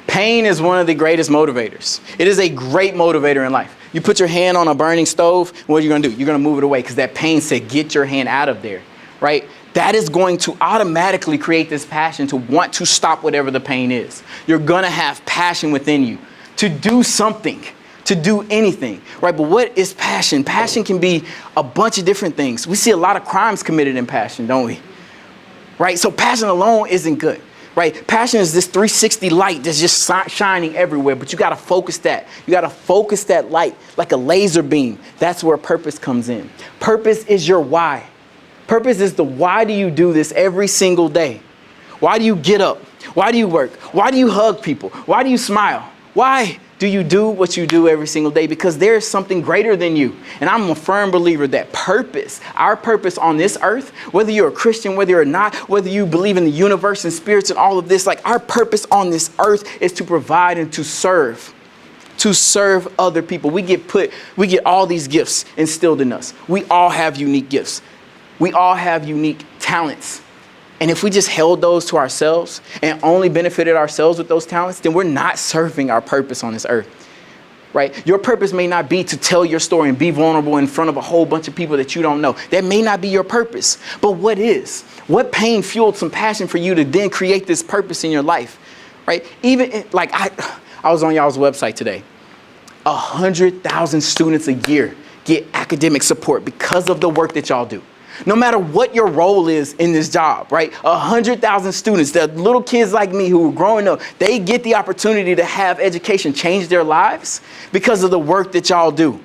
Pain is one of the greatest motivators. It is a great motivator in life. You put your hand on a burning stove, what are you going to do? You're going to move it away, because that pain said, get your hand out of there, right? That is going to automatically create this passion to want to stop whatever the pain is. You're going to have passion within you to do something, to do anything, right? But what is passion? Passion can be a bunch of different things. We see a lot of crimes committed in passion, don't we? Right? So passion alone isn't good. Right? Passion is this 360 light that's just shining everywhere, but you got to focus that. You got to focus that light like a laser beam. That's where purpose comes in. Purpose is your why. Purpose is the why do you do this every single day? Why do you get up? Why do you work? Why do you hug people? Why do you smile? Why do you do what you do every single day? Because there is something greater than you. And I'm a firm believer that purpose, our purpose on this earth, whether you're a Christian, whether you're not, whether you believe in the universe and spirits and all of this, like our purpose on this earth is to provide and to serve other people. We get all these gifts instilled in us. We all have unique gifts. We all have unique talents. And if we just held those to ourselves and only benefited ourselves with those talents, then we're not serving our purpose on this earth, right? Your purpose may not be to tell your story and be vulnerable in front of a whole bunch of people that you don't know. That may not be your purpose. But what is? What pain fueled some passion for you to then create this purpose in your life? right? I was on y'all's website today. 100,000 students a year get academic support because of the work that y'all do. No matter what your role is in this job, right? 100,000 students, the little kids like me who are growing up, they get the opportunity to have education change their lives because of the work that y'all do,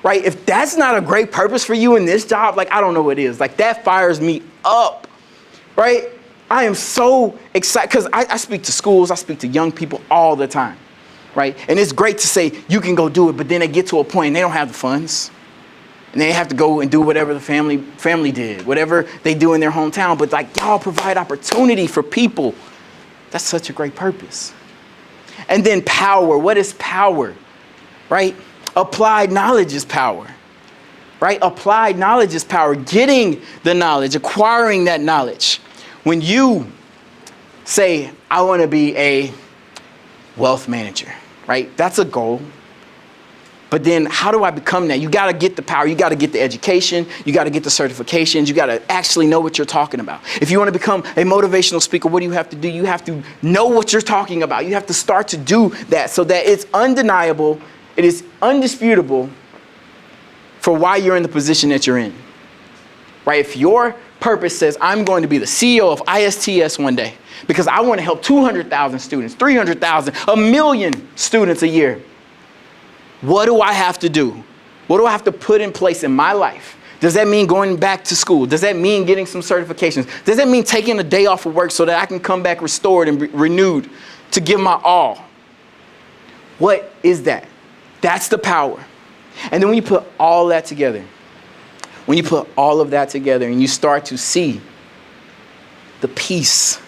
right? If that's not a great purpose for you in this job, like, I don't know what is. Like, that fires me up, right? I am so excited because I speak to schools, I speak to young people all the time, right? And it's great to say you can go do it, but then they get to a point and they don't have the funds. And they have to go and do whatever the family did, whatever they do in their hometown. But like, y'all provide opportunity for people. That's such a great purpose. And then power. What is power? Right? Applied knowledge is power. Right? Applied knowledge is power. Getting the knowledge, acquiring that knowledge. When you say, I want to be a wealth manager, right? That's a goal. But then how do I become that? You got to get the power. You got to get the education. You got to get the certifications. You got to actually know what you're talking about. If you want to become a motivational speaker, what do you have to do? You have to know what you're talking about. You have to start to do that so that it's undeniable. It is undisputable for why you're in the position that you're in. Right? If your purpose says, I'm going to be the CEO of ISTS one day because I want to help 200,000 students, 300,000, 1 million students a year. What do I have to do? What do I have to put in place in my life? Does that mean going back to school? Does that mean getting some certifications? Does that mean taking a day off of work so that I can come back restored and renewed to give my all? What is that? That's the power. And then when you put all that together, and you start to see the peace,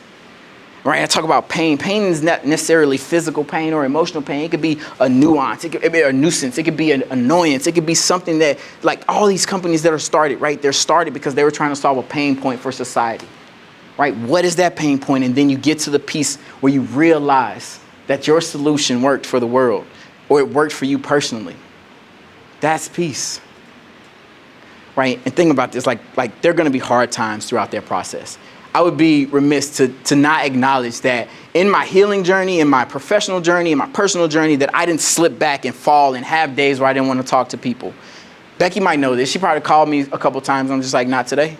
right? I talk about pain. Pain is not necessarily physical pain or emotional pain. It could be a nuance. It could be a nuisance. It could be an annoyance. It could be something that, like all these companies that are started, right? They're started because they were trying to solve a pain point for society, right? What is that pain point? And then you get to the piece where you realize that your solution worked for the world or it worked for you personally. That's peace, right? And think about this, like there are going to be hard times throughout that process. I would be remiss to not acknowledge that in my healing journey, in my professional journey, in my personal journey, that I didn't slip back and fall and have days where I didn't want to talk to people. Becky might know this. She probably called me a couple times. I'm just like, not today,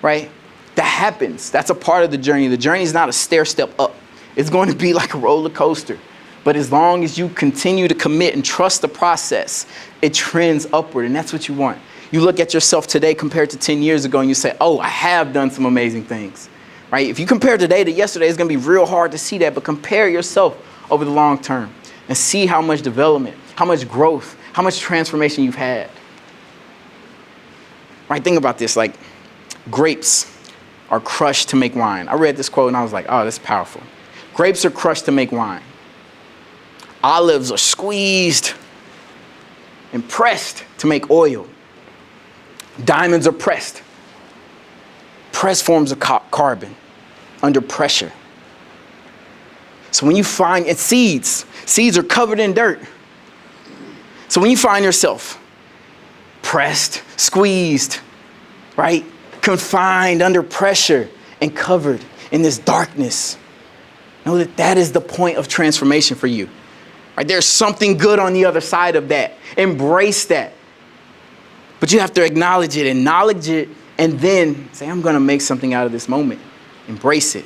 right? That happens. That's a part of the journey. The journey is not a stair step up. It's going to be like a roller coaster. But as long as you continue to commit and trust the process, it trends upward, and that's what you want. You look at yourself today compared to 10 years ago and you say, oh, I have done some amazing things, right? If you compare today to yesterday, it's going to be real hard to see that, but compare yourself over the long term and see how much development, how much growth, how much transformation you've had. Right? Think about this, like grapes are crushed to make wine. I read this quote and I was like, oh, that's powerful. Grapes are crushed to make wine. Olives are squeezed and pressed to make oil. Diamonds are pressed. Pressed forms of carbon under pressure. So when you find, and seeds are covered in dirt. So when you find yourself pressed, squeezed, right? Confined under pressure and covered in this darkness, know that that is the point of transformation for you. Right? There's something good on the other side of that. Embrace that. But you have to acknowledge it, and then say, I'm going to make something out of this moment. Embrace it.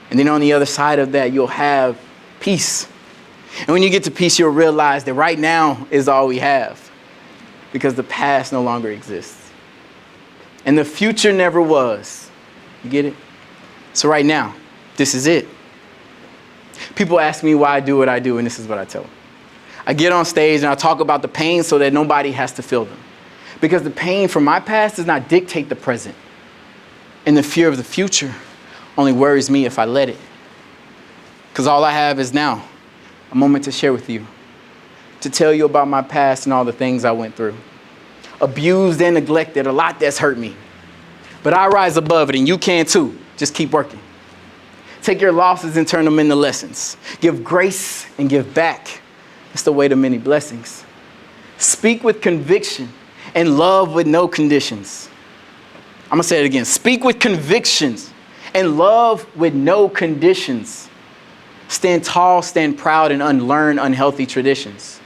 And then on the other side of that, you'll have peace. And when you get to peace, you'll realize that right now is all we have because the past no longer exists. And the future never was. You get it? So right now, this is it. People ask me why I do what I do, and this is what I tell them. I get on stage and I talk about the pain so that nobody has to feel them. Because the pain from my past does not dictate the present. And the fear of the future only worries me if I let it. Because all I have is now, a moment to share with you, to tell you about my past and all the things I went through. Abused and neglected, a lot that's hurt me. But I rise above it, and you can too. Just keep working. Take your losses and turn them into lessons. Give grace and give back. It's the way to many blessings. Speak with conviction and love with no conditions. I'm going to say it again. Speak with convictions and love with no conditions. Stand tall, stand proud, and unlearn unhealthy traditions.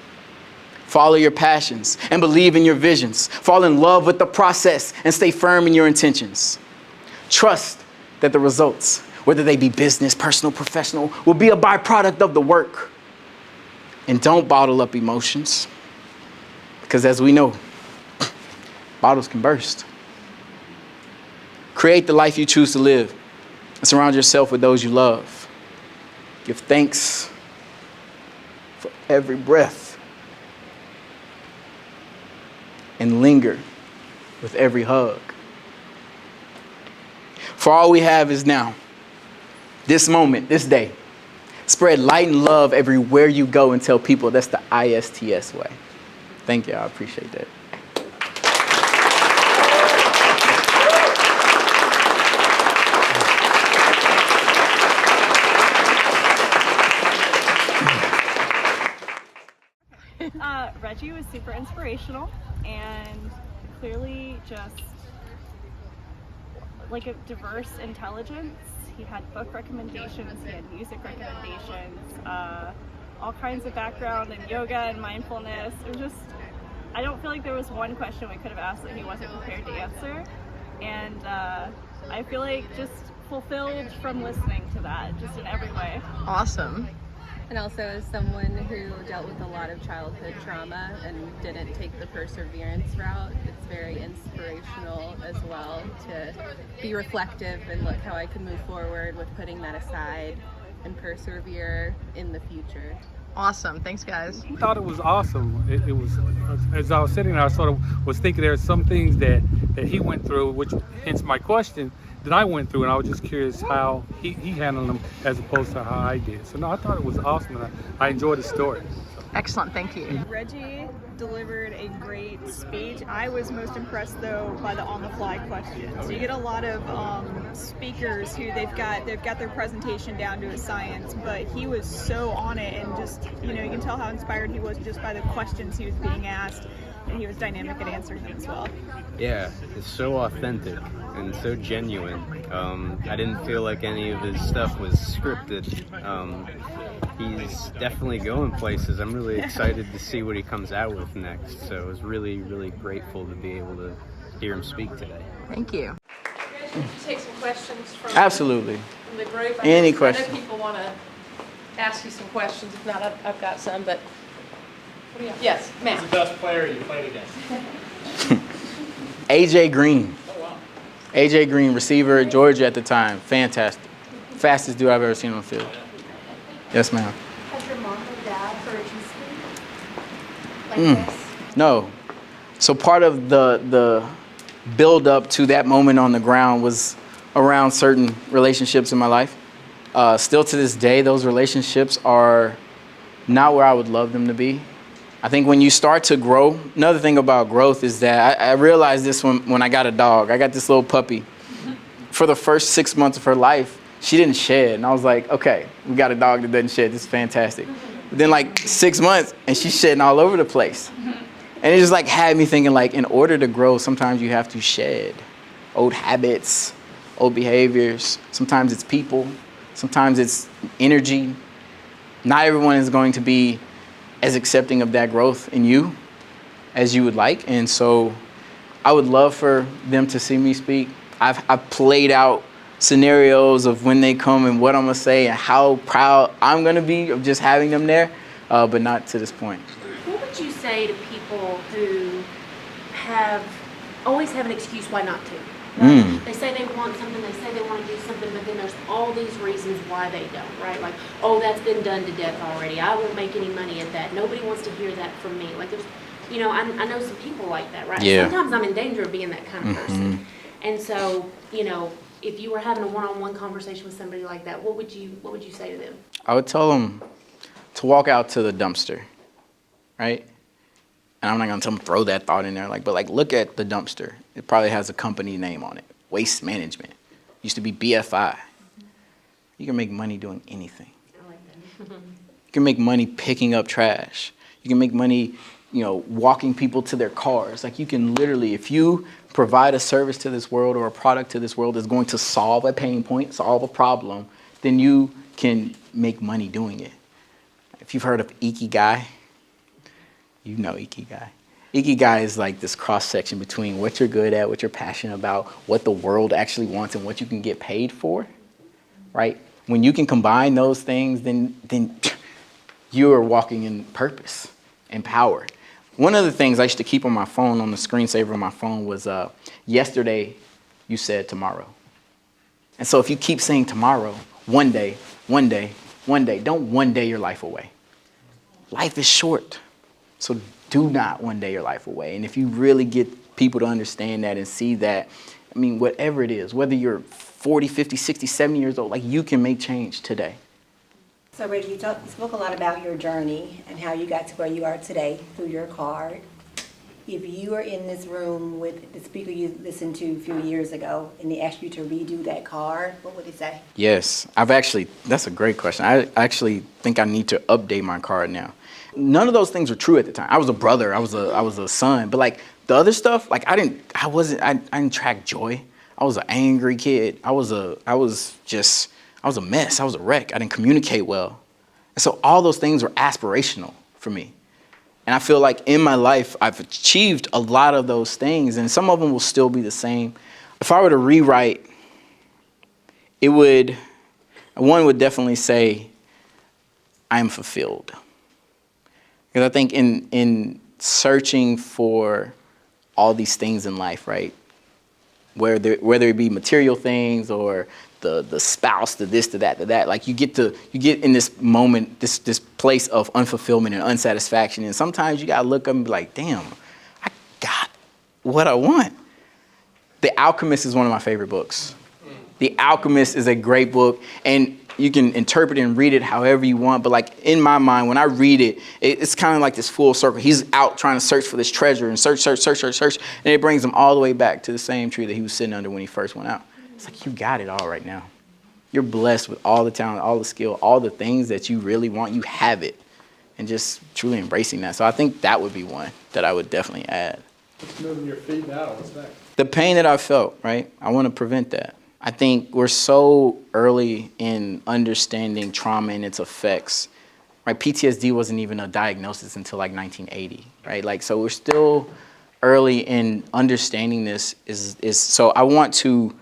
Follow your passions and believe in your visions. Fall in love with the process and stay firm in your intentions. Trust that the results, whether they be business, personal, professional, will be a byproduct of the work. And don't bottle up emotions, because as we know, bottles can burst. Create the life you choose to live and surround yourself with those you love. Give thanks for every breath and linger with every hug. For all we have is now, this moment, this day. Spread light and love everywhere you go and tell people that's the ISTS way. Thank you. I appreciate that. Reggie was super inspirational and clearly just like a diverse intelligence. He had book recommendations, he had music recommendations, all kinds of background in yoga and mindfulness. It was just, I don't feel like there was one question we could have asked that he wasn't prepared to answer. And I feel like just fulfilled from listening to that, just in every way. Awesome. And also as someone who dealt with a lot of childhood trauma and didn't take the perseverance route, it's very inspirational as well to be reflective and look how I can move forward with putting that aside and persevere in the future. Awesome. Thanks, guys. I thought it was awesome. It was, as I was sitting there, I sort of was thinking there are some things that he went through, which hence my question, that I went through, and I was just curious how he handled them as opposed to how I did. So no, I thought it was awesome, and I enjoyed the story. Excellent. Thank you. Reggie delivered a great speech. I was most impressed though by the on-the-fly questions. You get a lot of speakers who they've got their presentation down to a science, but he was so on it, and just, you know, you can tell how inspired he was just by the questions he was being asked, and he was dynamic at answering them as well. Yeah, it's so authentic and so genuine. I didn't feel like any of his stuff was scripted. He's definitely going places. I'm really excited to see what he comes out with next. So I was really, really grateful to be able to hear him speak today. Thank you. Take some questions from Absolutely. from the group. Any I questions? know people want to ask you some questions. If not, I've got some, but what do you have? Yes, Matt. Who's the best player you played against? AJ Green. Oh, wow. AJ Green, receiver at Georgia at the time. Fantastic. Fastest dude I've ever seen on the field. Yes, ma'am. Has your mom or dad heard you speak like this? No. So part of the build up to that moment on the ground was around certain relationships in my life. Still to this day, those relationships are not where I would love them to be. I think when you start to grow, another thing about growth is that I realized this when I got a dog. I got this little puppy. For the first 6 months of her life, she didn't shed. And I was like, okay, we got a dog that doesn't shed. This is fantastic. But then like 6 months and she's shedding all over the place. And it just like had me thinking, like, in order to grow, sometimes you have to shed old habits, old behaviors. Sometimes it's people. Sometimes it's energy. Not everyone is going to be as accepting of that growth in you as you would like. And so I would love for them to see me speak. I've played out scenarios of when they come and what I'm gonna say and how proud I'm gonna be of just having them there, but not to this point. What would you say to people who always have an excuse why not to? Right? They say they want something, they say they want to do something, but then there's all these reasons why they don't, right? Like, oh, that's been done to death already. I won't make any money at that. Nobody wants to hear that from me. Like, there's, you know, I know some people like that, right? Yeah. Sometimes I'm in danger of being that kind of person. And so, you know, if you were having a one-on-one conversation with somebody like that, what would you say to them? I would tell them to walk out to the dumpster, right? And I'm not gonna tell them throw that thought in there, but look at the dumpster. It probably has a company name on it. Waste Management. Used to be BFI. You can make money doing anything. I like that. You can make money picking up trash. You can make money, you know, walking people to their cars. Like, you can literally, if you provide a service to this world or a product to this world that's going to solve a pain point, solve a problem, then you can make money doing it. If you've heard of Ikigai, you know Ikigai. Ikigai is like this cross-section between what you're good at, what you're passionate about, what the world actually wants, and what you can get paid for, right? When you can combine those things, then you are walking in purpose and power. One of the things I used to keep on my phone, on the screensaver on my phone, was yesterday you said tomorrow. And so if you keep saying tomorrow, one day, don't one day your life away. Life is short, so do not one day your life away. And if you really get people to understand that and see that, I mean, whatever it is, whether you're 40, 50, 60, 70 years old, like, you can make change today. So Reggie, you spoke a lot about your journey and how you got to where you are today through your card. If you were in this room with the speaker you listened to a few years ago and they asked you to redo that card, what would he say? Yes, that's a great question. I actually think I need to update my card now. None of those things were true at the time. I was a brother, I was a son, but like the other stuff, like I didn't track joy. I was an angry kid. I was a mess. I was a wreck. I didn't communicate well. And so all those things were aspirational for me. And I feel like in my life, I've achieved a lot of those things, and some of them will still be the same. If I were to rewrite, one would definitely say, I am fulfilled. Because I think in searching for all these things in life, right? Whether it be material things or the spouse, the this, the that, like you get in this moment, this place of unfulfillment and unsatisfaction. And sometimes you gotta look up and be like, damn, I got what I want. The Alchemist is one of my favorite books. The Alchemist is a great book, and you can interpret it and read it however you want. But like in my mind, when I read it, it's kind of like this full circle. He's out trying to search for this treasure and search. And it brings him all the way back to the same tree that he was sitting under when he first went out. It's like, you got it all right now. You're blessed with all the talent, all the skill, all the things that you really want. You have it. And just truly embracing that. So I think that would be one that I would definitely add. What's moving your feet now? What's next? The pain that I felt, right? I want to prevent that. I think we're so early in understanding trauma and its effects, right? PTSD wasn't even a diagnosis until like 1980, right? Like, so we're still early in understanding this. So I want to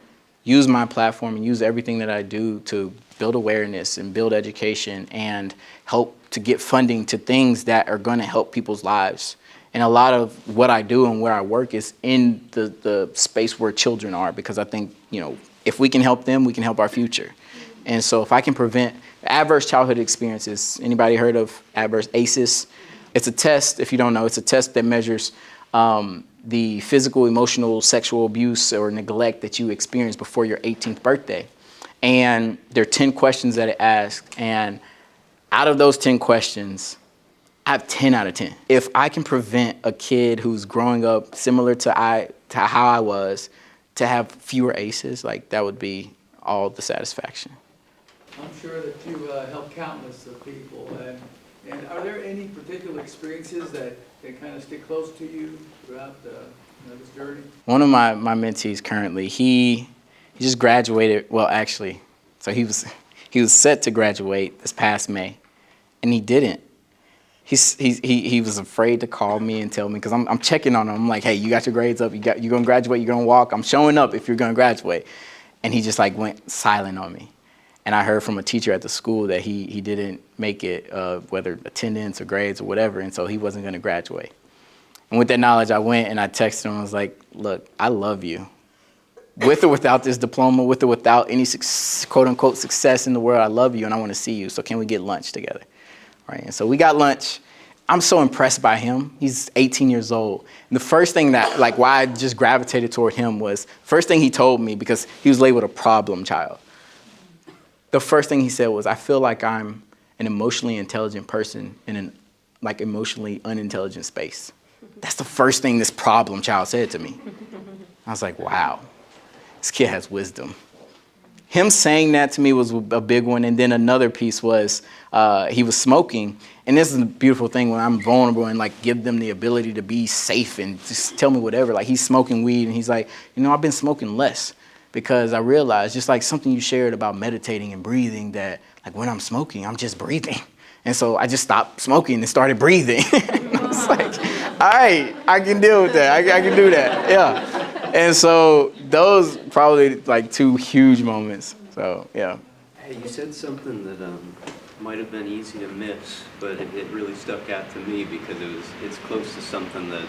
use my platform and use everything that I do to build awareness and build education and help to get funding to things that are going to help people's lives. And a lot of what I do and where I work is in the space where children are, because I think, if we can help them, we can help our future. And so if I can prevent adverse childhood experiences, anybody heard of adverse ACEs? It's a test, if you don't know, it's a test that measures the physical, emotional, sexual abuse or neglect that you experienced before your 18th birthday. And there are 10 questions that it asks. And out of those 10 questions, I have 10 out of 10. If I can prevent a kid who's growing up similar to how I was, to have fewer ACEs, like that would be all the satisfaction. I'm sure that you helped countless of people. And are there any particular experiences that kind of stick close to you throughout this journey? One of my mentees currently, he just graduated. Well, actually, so he was set to graduate this past May, and he didn't. He was afraid to call me and tell me, because I'm checking on him. I'm like, hey, you got your grades up? You're gonna graduate? You're gonna walk? I'm showing up if you're gonna graduate. And he just like went silent on me. And I heard from a teacher at the school that he didn't make it, whether attendance or grades or whatever, and so he wasn't gonna graduate. And with that knowledge, I went and I texted him. I was like, look, I love you. With or without this diploma, with or without any quote unquote success in the world, I love you and I want to see you. So can we get lunch together? Right, and so we got lunch. I'm so impressed by him. He's 18 years old. And the first thing that, like, why I just gravitated toward him was, first thing he told me, because he was labeled a problem child. The first thing he said was, I feel like I'm an emotionally intelligent person in an, like, emotionally unintelligent space. That's the first thing this problem child said to me. I was like, wow, this kid has wisdom. Him saying that to me was a big one. And then another piece was he was smoking. And this is a beautiful thing when I'm vulnerable and like give them the ability to be safe and just tell me whatever. Like he's smoking weed and he's like, I've been smoking less because I realized, just like something you shared about meditating and breathing, that like when I'm smoking, I'm just breathing. And so I just stopped smoking and started breathing. It's like, all right, I can deal with that. I can do that. Yeah. And so those probably like 2 huge moments. So, yeah. Hey, you said something that might have been easy to miss, but it really stuck out to me because it's close to something that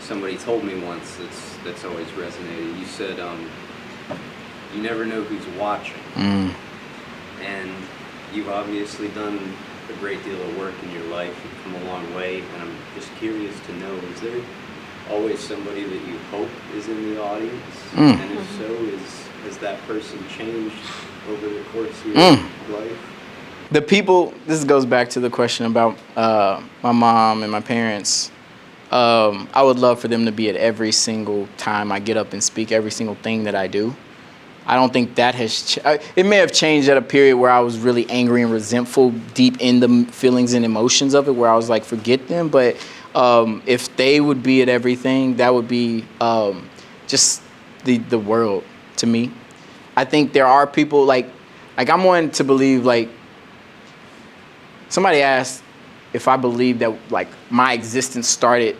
somebody told me once that's always resonated. You said you never know who's watching. And you've obviously done a great deal of work in your life. You've come a long way, and I'm just curious to know, is there always somebody that you hope is in the audience? And if so, has that person changed over the course of your life? The people, this goes back to the question about my mom and my parents. I would love for them to be at every single time I get up and speak, every single thing that I do. I don't think that has, it may have changed at a period where I was really angry and resentful deep in the feelings and emotions of it, where I was like, forget them. But if they would be at everything, that would be just the world to me. I think there are people like I'm one to believe, like, somebody asked if I believe that like my existence started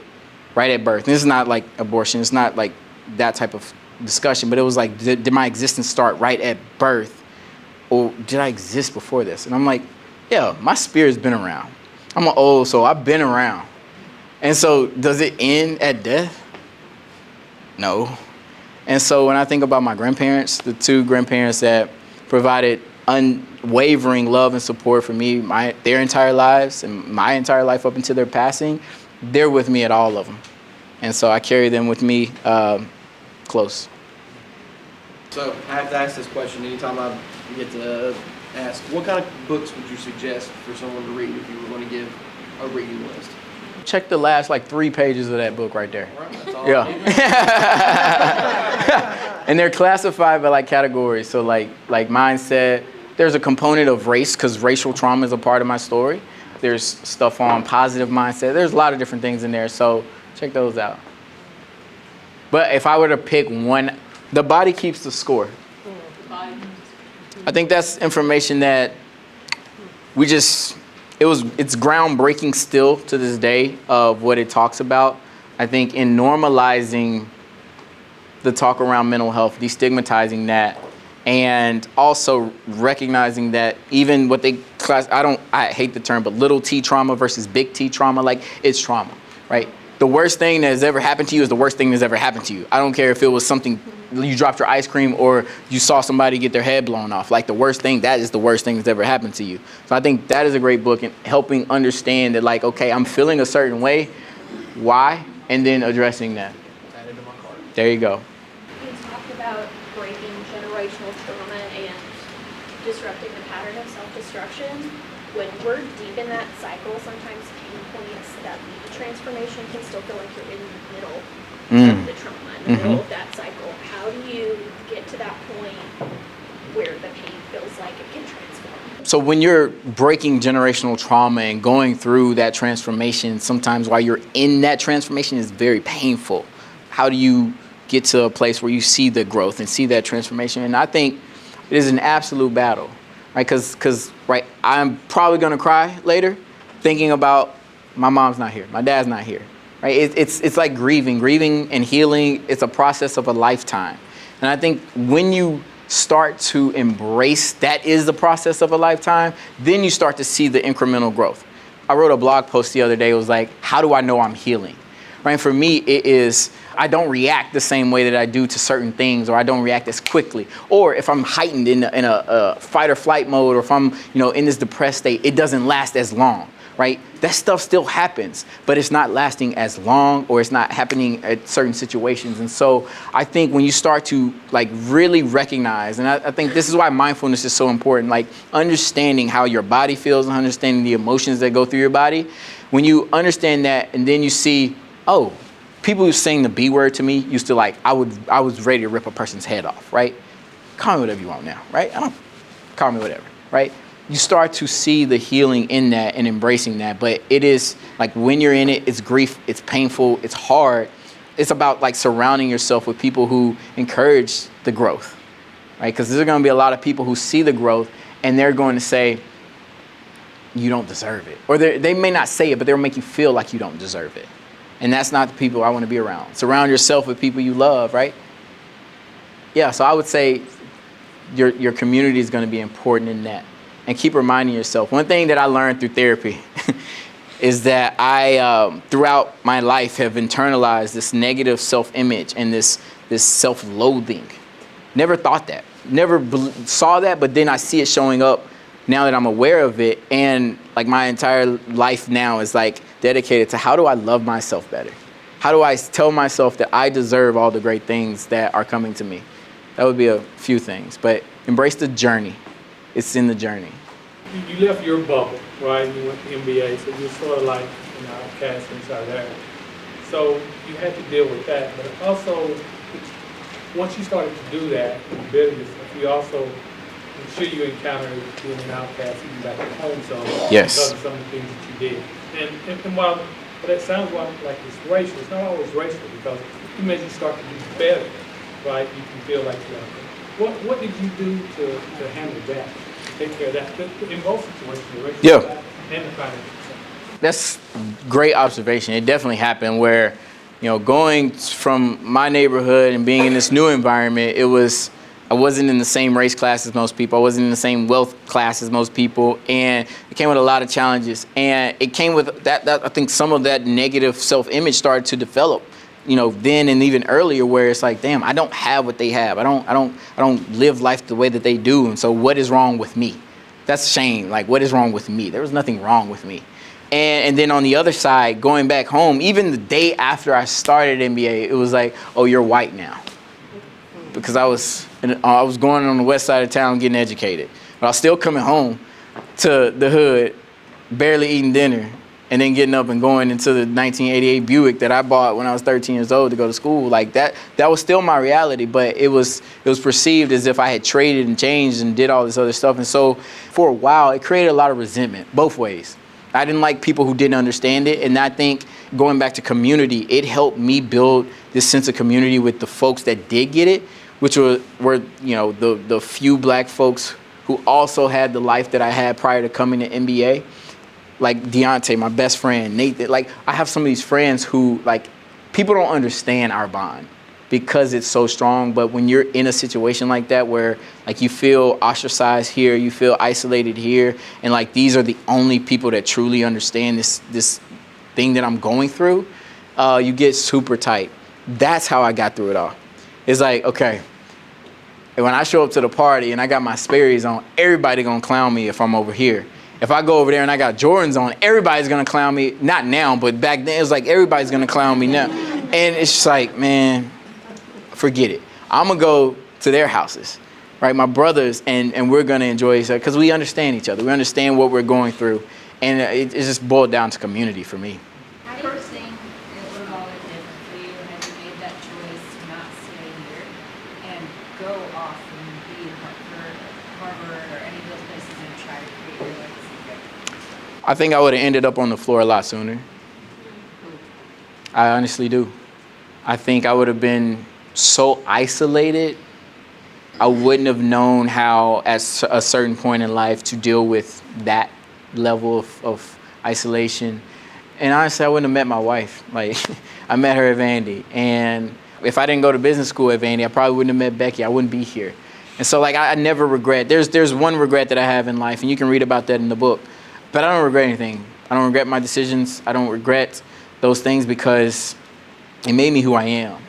right at birth. And this is not like abortion. It's not like that type of discussion, but it was like, did my existence start right at birth, or did I exist before this? And I'm like, yeah, my spirit's been around. I'm an old soul. I've been around. And so does it end at death? No. And so when I think about my grandparents, the 2 grandparents that provided unwavering love and support for me their entire lives and my entire life up until their passing, they're with me at all of them. And so I carry them with me close. So I have to ask this question anytime I get to ask, what kind of books would you suggest for someone to read if you were going to give a reading list? Check the last like 3 pages of that book right there. All right, that's all Yeah. I need. And they're classified by like categories. So like mindset, there's a component of race because racial trauma is a part of my story. There's stuff on positive mindset. There's a lot of different things in there. So check those out. But if I were to pick one, The Body Keeps the Score. I think that's information that it's groundbreaking still to this day of what it talks about. I think in normalizing the talk around mental health, destigmatizing that, and also recognizing that even what they class, I hate the term, but little T trauma versus big T trauma, like it's trauma, right? The worst thing that has ever happened to you is the worst thing that's ever happened to you. I don't care if it was something, you dropped your ice cream or you saw somebody get their head blown off. Like the worst thing, that is the worst thing that's ever happened to you. So I think that is a great book in helping understand that, like, okay, I'm feeling a certain way, why, and then addressing that. There you go. You talked about breaking generational trauma and disrupting the pattern of self-destruction. When we're deep in that cycle, sometimes pain points that lead to transformation can still feel like you're in the middle of the trauma, in the middle of that cycle. How do you get to that point where the pain feels like it can transform? So when you're breaking generational trauma and going through that transformation, sometimes while you're in that transformation is very painful. How do you get to a place where you see the growth and see that transformation? And I think it is an absolute battle, right? Because right, I'm probably gonna cry later thinking about my mom's not here, my dad's not here, right? It's like grieving and healing. It's a process of a lifetime. And I think when you start to embrace that is the process of a lifetime, then you start to see the incremental growth. I wrote a blog post the other day. It was like, how do I know I'm healing? Right? For me, it is, I don't react the same way that I do to certain things, or I don't react as quickly. Or if I'm heightened in a fight or flight mode, or if I'm in this depressed state, it doesn't last as long, right? That stuff still happens, but it's not lasting as long, or it's not happening at certain situations. And so I think when you start to like really recognize, and I think this is why mindfulness is so important, like understanding how your body feels and understanding the emotions that go through your body. When you understand that, and then you see, oh, people who saying the B word to me used to like, I was ready to rip a person's head off, right? Call me whatever you want now, right? Call me whatever, right? You start to see the healing in that and embracing that. But it is like when you're in it, it's grief, it's painful, it's hard. It's about like surrounding yourself with people who encourage the growth, right? Because there's going to be a lot of people who see the growth and they're going to say, you don't deserve it. Or they may not say it, but they'll make you feel like you don't deserve it. And that's not the people I want to be around. Surround yourself with people you love, right? Yeah, so I would say your community is going to be important in that. And keep reminding yourself. One thing that I learned through therapy is that I, throughout my life, have internalized this negative self-image and this self-loathing. Never thought that. Never saw that, but then I see it showing up now that I'm aware of it. And like my entire life now is like dedicated to how do I love myself better? How do I tell myself that I deserve all the great things that are coming to me? That would be a few things, but embrace the journey. It's in the journey. You left your bubble, right? You went to MBA, so you're sort of like an outcast inside there. So you had to deal with that, but also once you started to do that in business, you also, I'm sure you encountered being an outcast even back at home, so yes, because of some of the things that you did. And while that sounds like it's racial, it's not always racial because even as you start to do better, right, you can feel like you're out there. What did you do to handle that? Take care of that in both situations, yeah, and the financial. That's great observation. It definitely happened where, going from my neighborhood and being in this new environment, I wasn't in the same race class as most people. I wasn't in the same wealth class as most people, and it came with a lot of challenges. And it came with that I think some of that negative self-image started to develop, then and even earlier, where it's like, damn, I don't have what they have. I don't live life the way that they do. And so what is wrong with me? That's shame. Like, what is wrong with me? There was nothing wrong with me. And then on the other side, going back home, even the day after I started MBA, it was like, oh, you're white now. Because I was going on the west side of town getting educated. But I was still coming home to the hood, barely eating dinner, and then getting up and going into the 1988 Buick that I bought when I was 13 years old to go to school. Like that was still my reality, but it was perceived as if I had traded and changed and did all this other stuff. And so for a while, it created a lot of resentment both ways. I didn't like people who didn't understand it. And I think going back to community, it helped me build this sense of community with the folks that did get it, which were the few black folks who also had the life that I had prior to coming to MBA. Like Deontay, my best friend, Nathan. Like, I have some of these friends who, like, people don't understand our bond because it's so strong. But when you're in a situation like that where, like, you feel ostracized here, you feel isolated here, and, like, these are the only people that truly understand this thing that I'm going through, you get super tight. That's how I got through it all. It's like, okay, when I show up to the party and I got my Sperry's on, everybody gonna clown me if I'm over here. If I go over there and I got Jordans on, everybody's gonna clown me. Not now, but back then it was like everybody's gonna clown me now. And it's just like, man, forget it. I'm gonna go to their houses, right? My brothers, and we're gonna enjoy each other because we understand each other. We understand what we're going through. And it just boiled down to community for me. How do you think it would have all been different for you had you made that choice to not stay here and go off and be at Harvard or any of those places and try to create your legacy? I think I would have ended up on the floor a lot sooner. I honestly do. I think I would have been so isolated, I wouldn't have known how at a certain point in life to deal with that level of isolation. And honestly, I wouldn't have met my wife. Like, I met her at Vandy. And if I didn't go to business school at Vandy, I probably wouldn't have met Becky. I wouldn't be here. And so, like, I never regret. There's one regret that I have in life, and you can read about that in the book. But I don't regret anything. I don't regret my decisions. I don't regret those things because it made me who I am,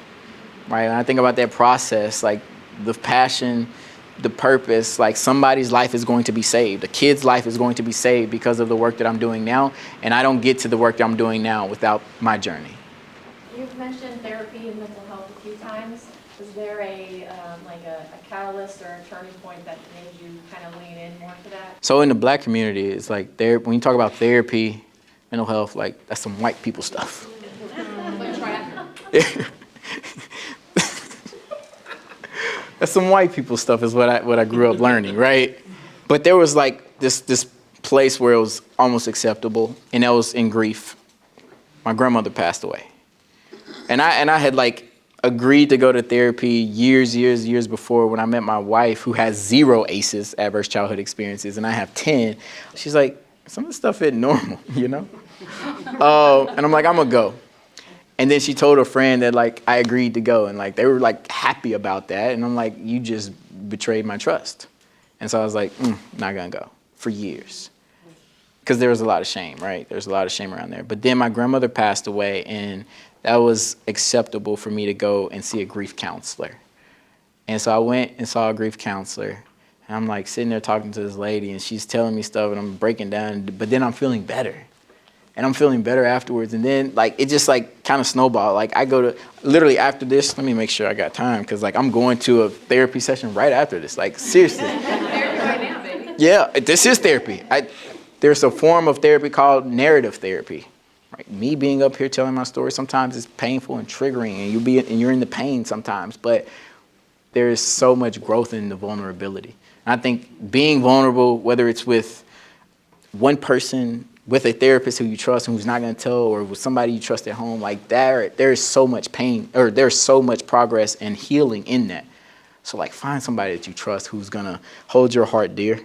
right? When I think about that process, like the passion, the purpose, like somebody's life is going to be saved. A kid's life is going to be saved because of the work that I'm doing now. And I don't get to the work that I'm doing now without my journey. You've mentioned therapy and mental health a few times. Was there a catalyst or a turning point that made you kind of lean in more to that? So in the black community, it's like when you talk about therapy, mental health, like that's some white people stuff. That's some white people stuff is what I grew up learning, right? But there was like this place where it was almost acceptable, and that was in grief. My grandmother passed away. And I had like agreed to go to therapy years before when I met my wife, who has 0 ACEs, adverse childhood experiences, and I have 10. She's like, some of the stuff isn't normal, you know? And I'm like, I'm gonna go. And then she told a friend that like I agreed to go, and like they were like happy about that. And I'm like, you just betrayed my trust. And so I was like, not gonna go for years. Because there was a lot of shame, right? There's a lot of shame around there. But then my grandmother passed away, and that was acceptable for me to go and see a grief counselor. And so I went and saw a grief counselor. And I'm like sitting there talking to this lady, and she's telling me stuff, and I'm breaking down, but then I'm feeling better. And I'm feeling better afterwards. And then like it just like kind of snowballed. Like I go to, literally after this, let me make sure I got time, because like I'm going to a therapy session right after this. Like seriously. Therapy right now, baby. Yeah, this is therapy. There's a form of therapy called narrative therapy. Right? Me being up here telling my story sometimes is painful and triggering, and you're in the pain sometimes, but there is so much growth in the vulnerability. And I think being vulnerable, whether it's with one person, with a therapist who you trust and who's not going to tell, or with somebody you trust at home, like there's so much pain, or there's so much progress and healing in that. So like find somebody that you trust who's going to hold your heart dear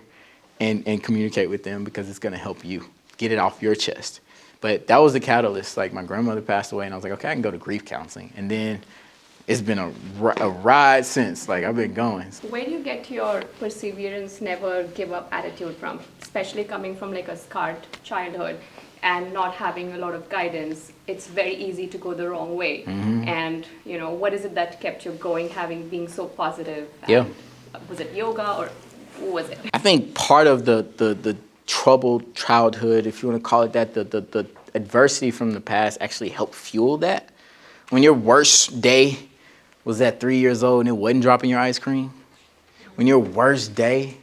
and communicate with them, because it's going to help you get it off your chest. But that was the catalyst. Like my grandmother passed away, and I was like, okay, I can go to grief counseling. And then it's been a ride since. Like I've been going. Where do you get your perseverance, never give up attitude from, especially coming from like a scarred childhood and not having a lot of guidance? It's very easy to go the wrong way. Mm-hmm. And you know, what is it that kept you going, being so positive? Yeah. Was it yoga, or what was it? I think part of the troubled childhood, if you want to call it that, the adversity from the past actually helped fuel that. When your worst day was at 3 years old and it wasn't dropping your ice cream, when your worst day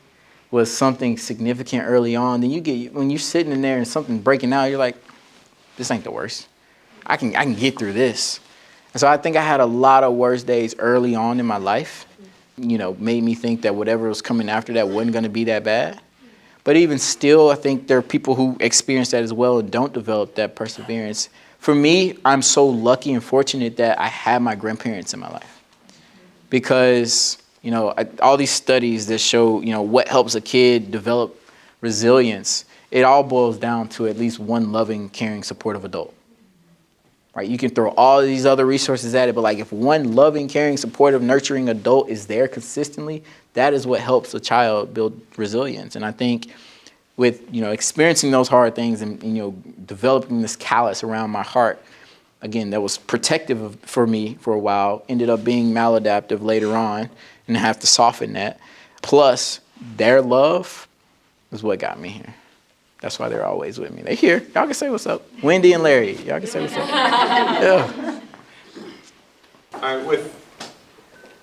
was something significant early on, then when you're sitting in there and something breaking out, you're like, this ain't the worst. I can get through this. And so I think I had a lot of worst days early on in my life, made me think that whatever was coming after that wasn't going to be that bad. But even still, I think there are people who experience that as well and don't develop that perseverance. For me, I'm so lucky and fortunate that I had my grandparents in my life. Because, all these studies that show, what helps a kid develop resilience, it all boils down to at least one loving, caring, supportive adult. Right? You can throw all of these other resources at it, but like if one loving, caring, supportive, nurturing adult is there consistently, that is what helps a child build resilience. And I think with, experiencing those hard things and, developing this callus around my heart, again, that was protective for me for a while, ended up being maladaptive later on, and I have to soften that. Plus, their love is what got me here. That's why they're always with me. They're here. Y'all can say what's up. Wendy and Larry, y'all can say what's up. Yeah. All right, with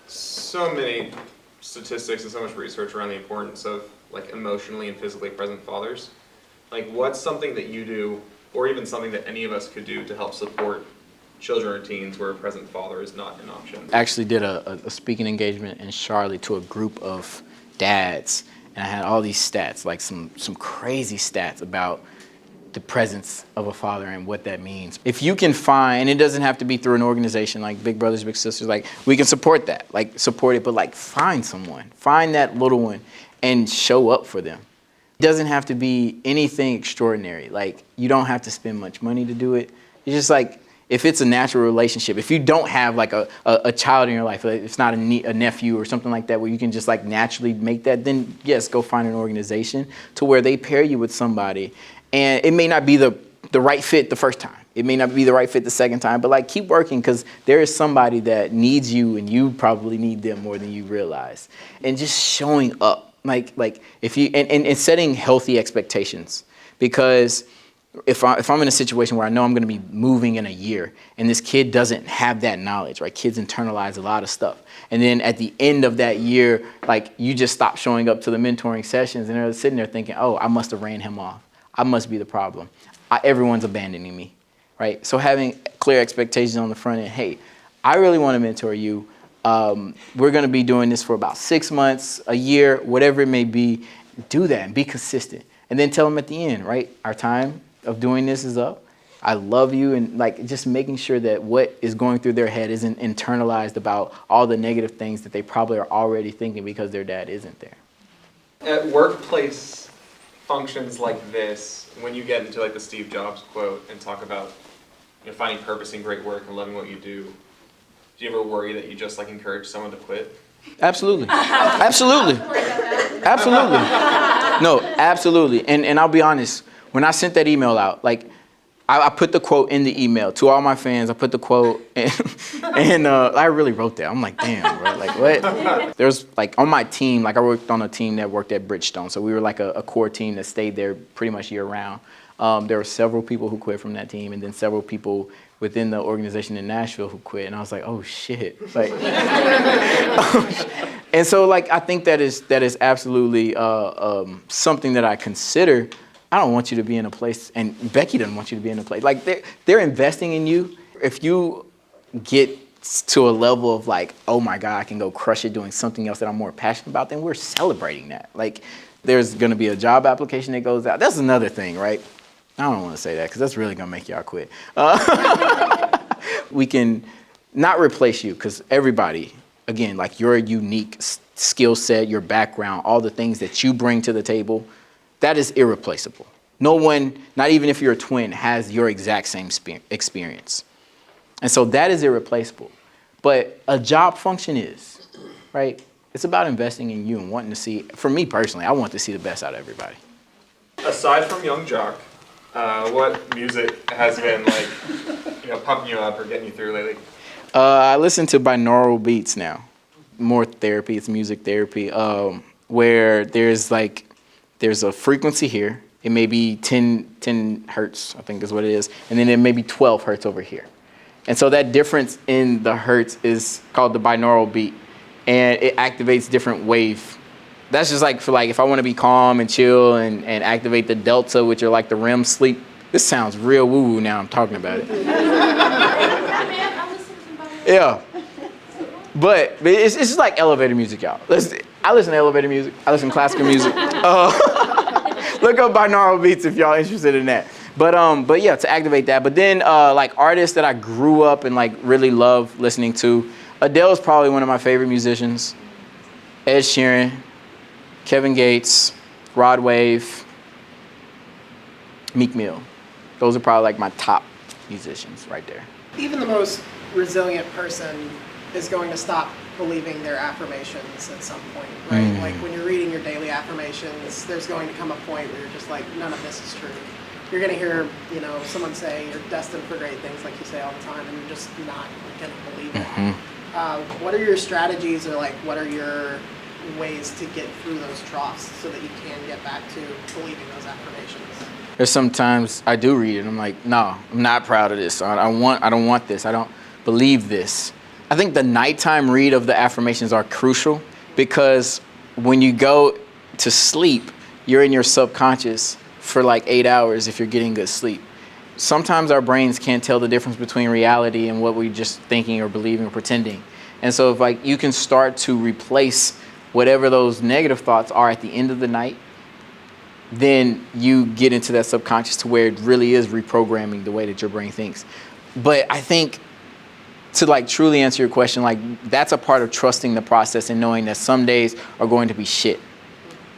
so many statistics and so much research around the importance of like emotionally and physically present fathers, like what's something that you do, or even something that any of us could do to help support children or teens where a present father is not an option? I actually did a speaking engagement in Charlotte to a group of dads, and I had all these stats, like some crazy stats about the presence of a father and what that means. If you can find, and it doesn't have to be through an organization like Big Brothers Big Sisters, like we can support that, like support it, but like find someone, find that little one and show up for them. It doesn't have to be anything extraordinary. Like you don't have to spend much money to do it. It's just like, if it's a natural relationship, if you don't have like a child in your life, it's not a nephew or something like that where you can just like naturally make that, then yes, go find an organization to where they pair you with somebody. And it may not be the right fit the first time. It may not be the right fit the second time, but like keep working, because there is somebody that needs you and you probably need them more than you realize. And just showing up, like if you, and setting healthy expectations, because if I'm in a situation where I know I'm going to be moving in a year and this kid doesn't have that knowledge, right? Kids internalize a lot of stuff. And then at the end of that year, like you just stop showing up to the mentoring sessions and they're sitting there thinking, oh, I must have ran him off. I must be the problem. Everyone's abandoning me, right? So having clear expectations on the front end, hey, I really want to mentor you. We're going to be doing this for about 6 months, a year, whatever it may be. Do that and be consistent. And then tell them at the end, right? Our time of doing this is up, I love you, and like just making sure that what is going through their head isn't internalized about all the negative things that they probably are already thinking because their dad isn't there. At workplace functions like this, when you get into like the Steve Jobs quote and talk about finding purpose in great work and loving what you do you ever worry that you just like encourage someone to quit? Absolutely. Absolutely. Absolutely. No, absolutely. And I'll be honest, when I sent that email out, like I put the quote in the email to all my fans. I put the quote and I really wrote that. I'm like, damn, bro, like what? There's like on my team, like I worked on a team that worked at Bridgestone. So we were like a core team that stayed there pretty much year round. There were several people who quit from that team, and then several people within the organization in Nashville who quit. And I was like, oh shit. Like, and so like, I think that is absolutely something that I consider. I don't want you to be in a place, and Becky doesn't want you to be in a place. Like they're investing in you. If you get to a level of like, oh my God, I can go crush it doing something else that I'm more passionate about, then we're celebrating that. Like there's gonna be a job application that goes out. That's another thing, right? I don't want to say that because that's really gonna make y'all quit. We can not replace you because everybody, again, like your unique skill set, your background, all the things that you bring to the table, that is irreplaceable. No one, not even if you're a twin, has your exact same experience. And so that is irreplaceable. But a job function is, right? It's about investing in you and wanting to see, for me personally, I want to see the best out of everybody. Aside from Young Jock, what music has been like, pumping you up or getting you through lately? I listen to binaural beats now. More therapy, it's music therapy, where there's a frequency here. It may be 10 hertz, I think is what it is. And then it may be 12 hertz over here. And so that difference in the hertz is called the binaural beat. And it activates different wave. That's just like for like, if I want to be calm and chill and activate the delta, which are like the REM sleep. This sounds real woo-woo now I'm talking about it. Yeah. But it's just like elevator music, y'all. I listen to elevator music. I listen to classical music. Look up binaural beats if y'all interested in that. But yeah, to activate that. But then like artists that I grew up and like really love listening to, Adele is probably one of my favorite musicians. Ed Sheeran, Kevin Gates, Rod Wave, Meek Mill. Those are probably like my top musicians right there. Even the most resilient person is going to stop believing their affirmations at some point, right? Like when you're reading your daily affirmations, there's going to come a point where you're just like, none of this is true. You're going to hear, someone say you're destined for great things, like you say all the time, and you're just not going to believe it. What are your strategies, or like what are your ways to get through those troughs so that you can get back to believing those affirmations? There's sometimes I do read it. I'm like, no, I'm not proud of this. I don't want this. I don't believe this. I think the nighttime read of the affirmations are crucial because when you go to sleep, you're in your subconscious for like 8 hours if you're getting good sleep. Sometimes our brains can't tell the difference between reality and what we're just thinking or believing or pretending. And so if like you can start to replace whatever those negative thoughts are at the end of the night, then you get into that subconscious to where it really is reprogramming the way that your brain thinks. But I think to like truly answer your question, like that's a part of trusting the process and knowing that some days are going to be shit.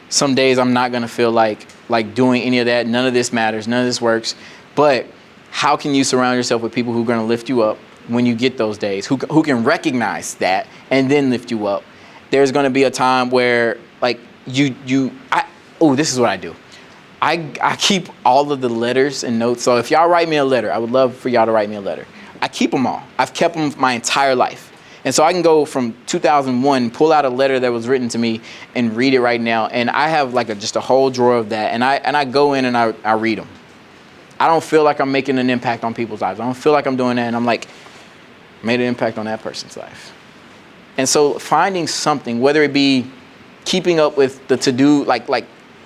Some days I'm not gonna feel like doing any of that. None of this matters, none of this works. But how can you surround yourself with people who are gonna lift you up when you get those days, who can recognize that and then lift you up? There's gonna be a time where like this is what I do. I keep all of the letters and notes. So if y'all write me a letter, I would love for y'all to write me a letter. I keep them all. I've kept them my entire life. And so I can go from 2001, pull out a letter that was written to me and read it right now. And I have like just a whole drawer of that. And I go in and I read them. I don't feel like I'm making an impact on people's lives. I don't feel like I'm doing that. And I'm like, made an impact on that person's life. And so finding something, whether it be keeping up with the to-do, like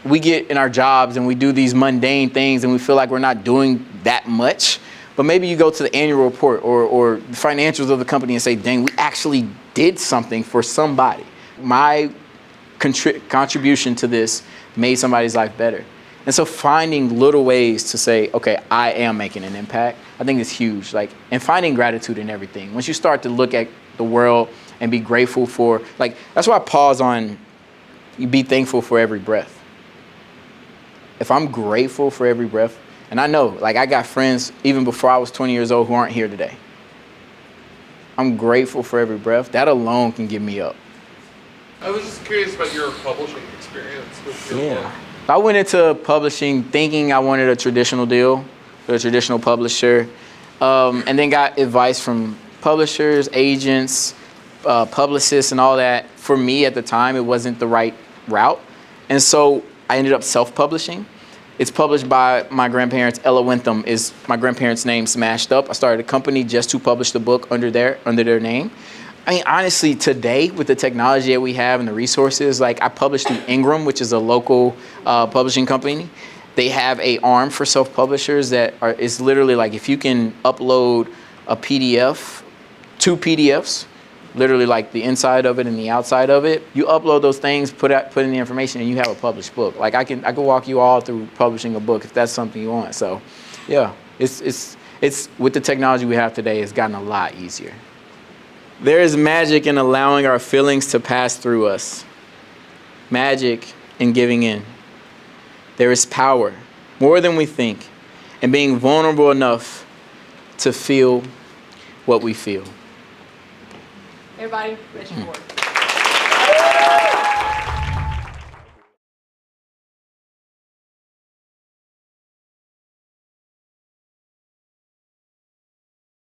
we get in our jobs and we do these mundane things and we feel like we're not doing that much. But maybe you go to the annual report or the financials of the company and say, dang, we actually did something for somebody. My contribution to this made somebody's life better. And so finding little ways to say, okay, I am making an impact, I think is huge. Like, and finding gratitude in everything. Once you start to look at the world and be grateful for, like, that's why I pause on, you be thankful for every breath. If I'm grateful for every breath, and I know, like, I got friends even before I was 20 years old who aren't here today. I'm grateful for every breath. That alone can get me up. I was just curious about your publishing experience with your book. I went into publishing thinking I wanted a traditional deal, a traditional publisher, and then got advice from publishers, agents, publicists, and all that. For me at the time, it wasn't the right route. And so I ended up self-publishing. It's published by my grandparents. Ella Wentham is my grandparents' name smashed up. I started a company just to publish the book under their name. I mean, honestly, today with the technology that we have and the resources, like I published through Ingram, which is a local publishing company. They have an arm for self-publishers that is literally like if you can upload a PDF, 2 PDFs, literally like the inside of it and the outside of it. You upload those things, put in the information, and you have a published book. Like I can walk you all through publishing a book if that's something you want. So, yeah, it's with the technology we have today, it's gotten a lot easier. There is magic in allowing our feelings to pass through us. Magic in giving in. There is power, more than we think, in being vulnerable enough to feel what we feel. Everybody, raise your board.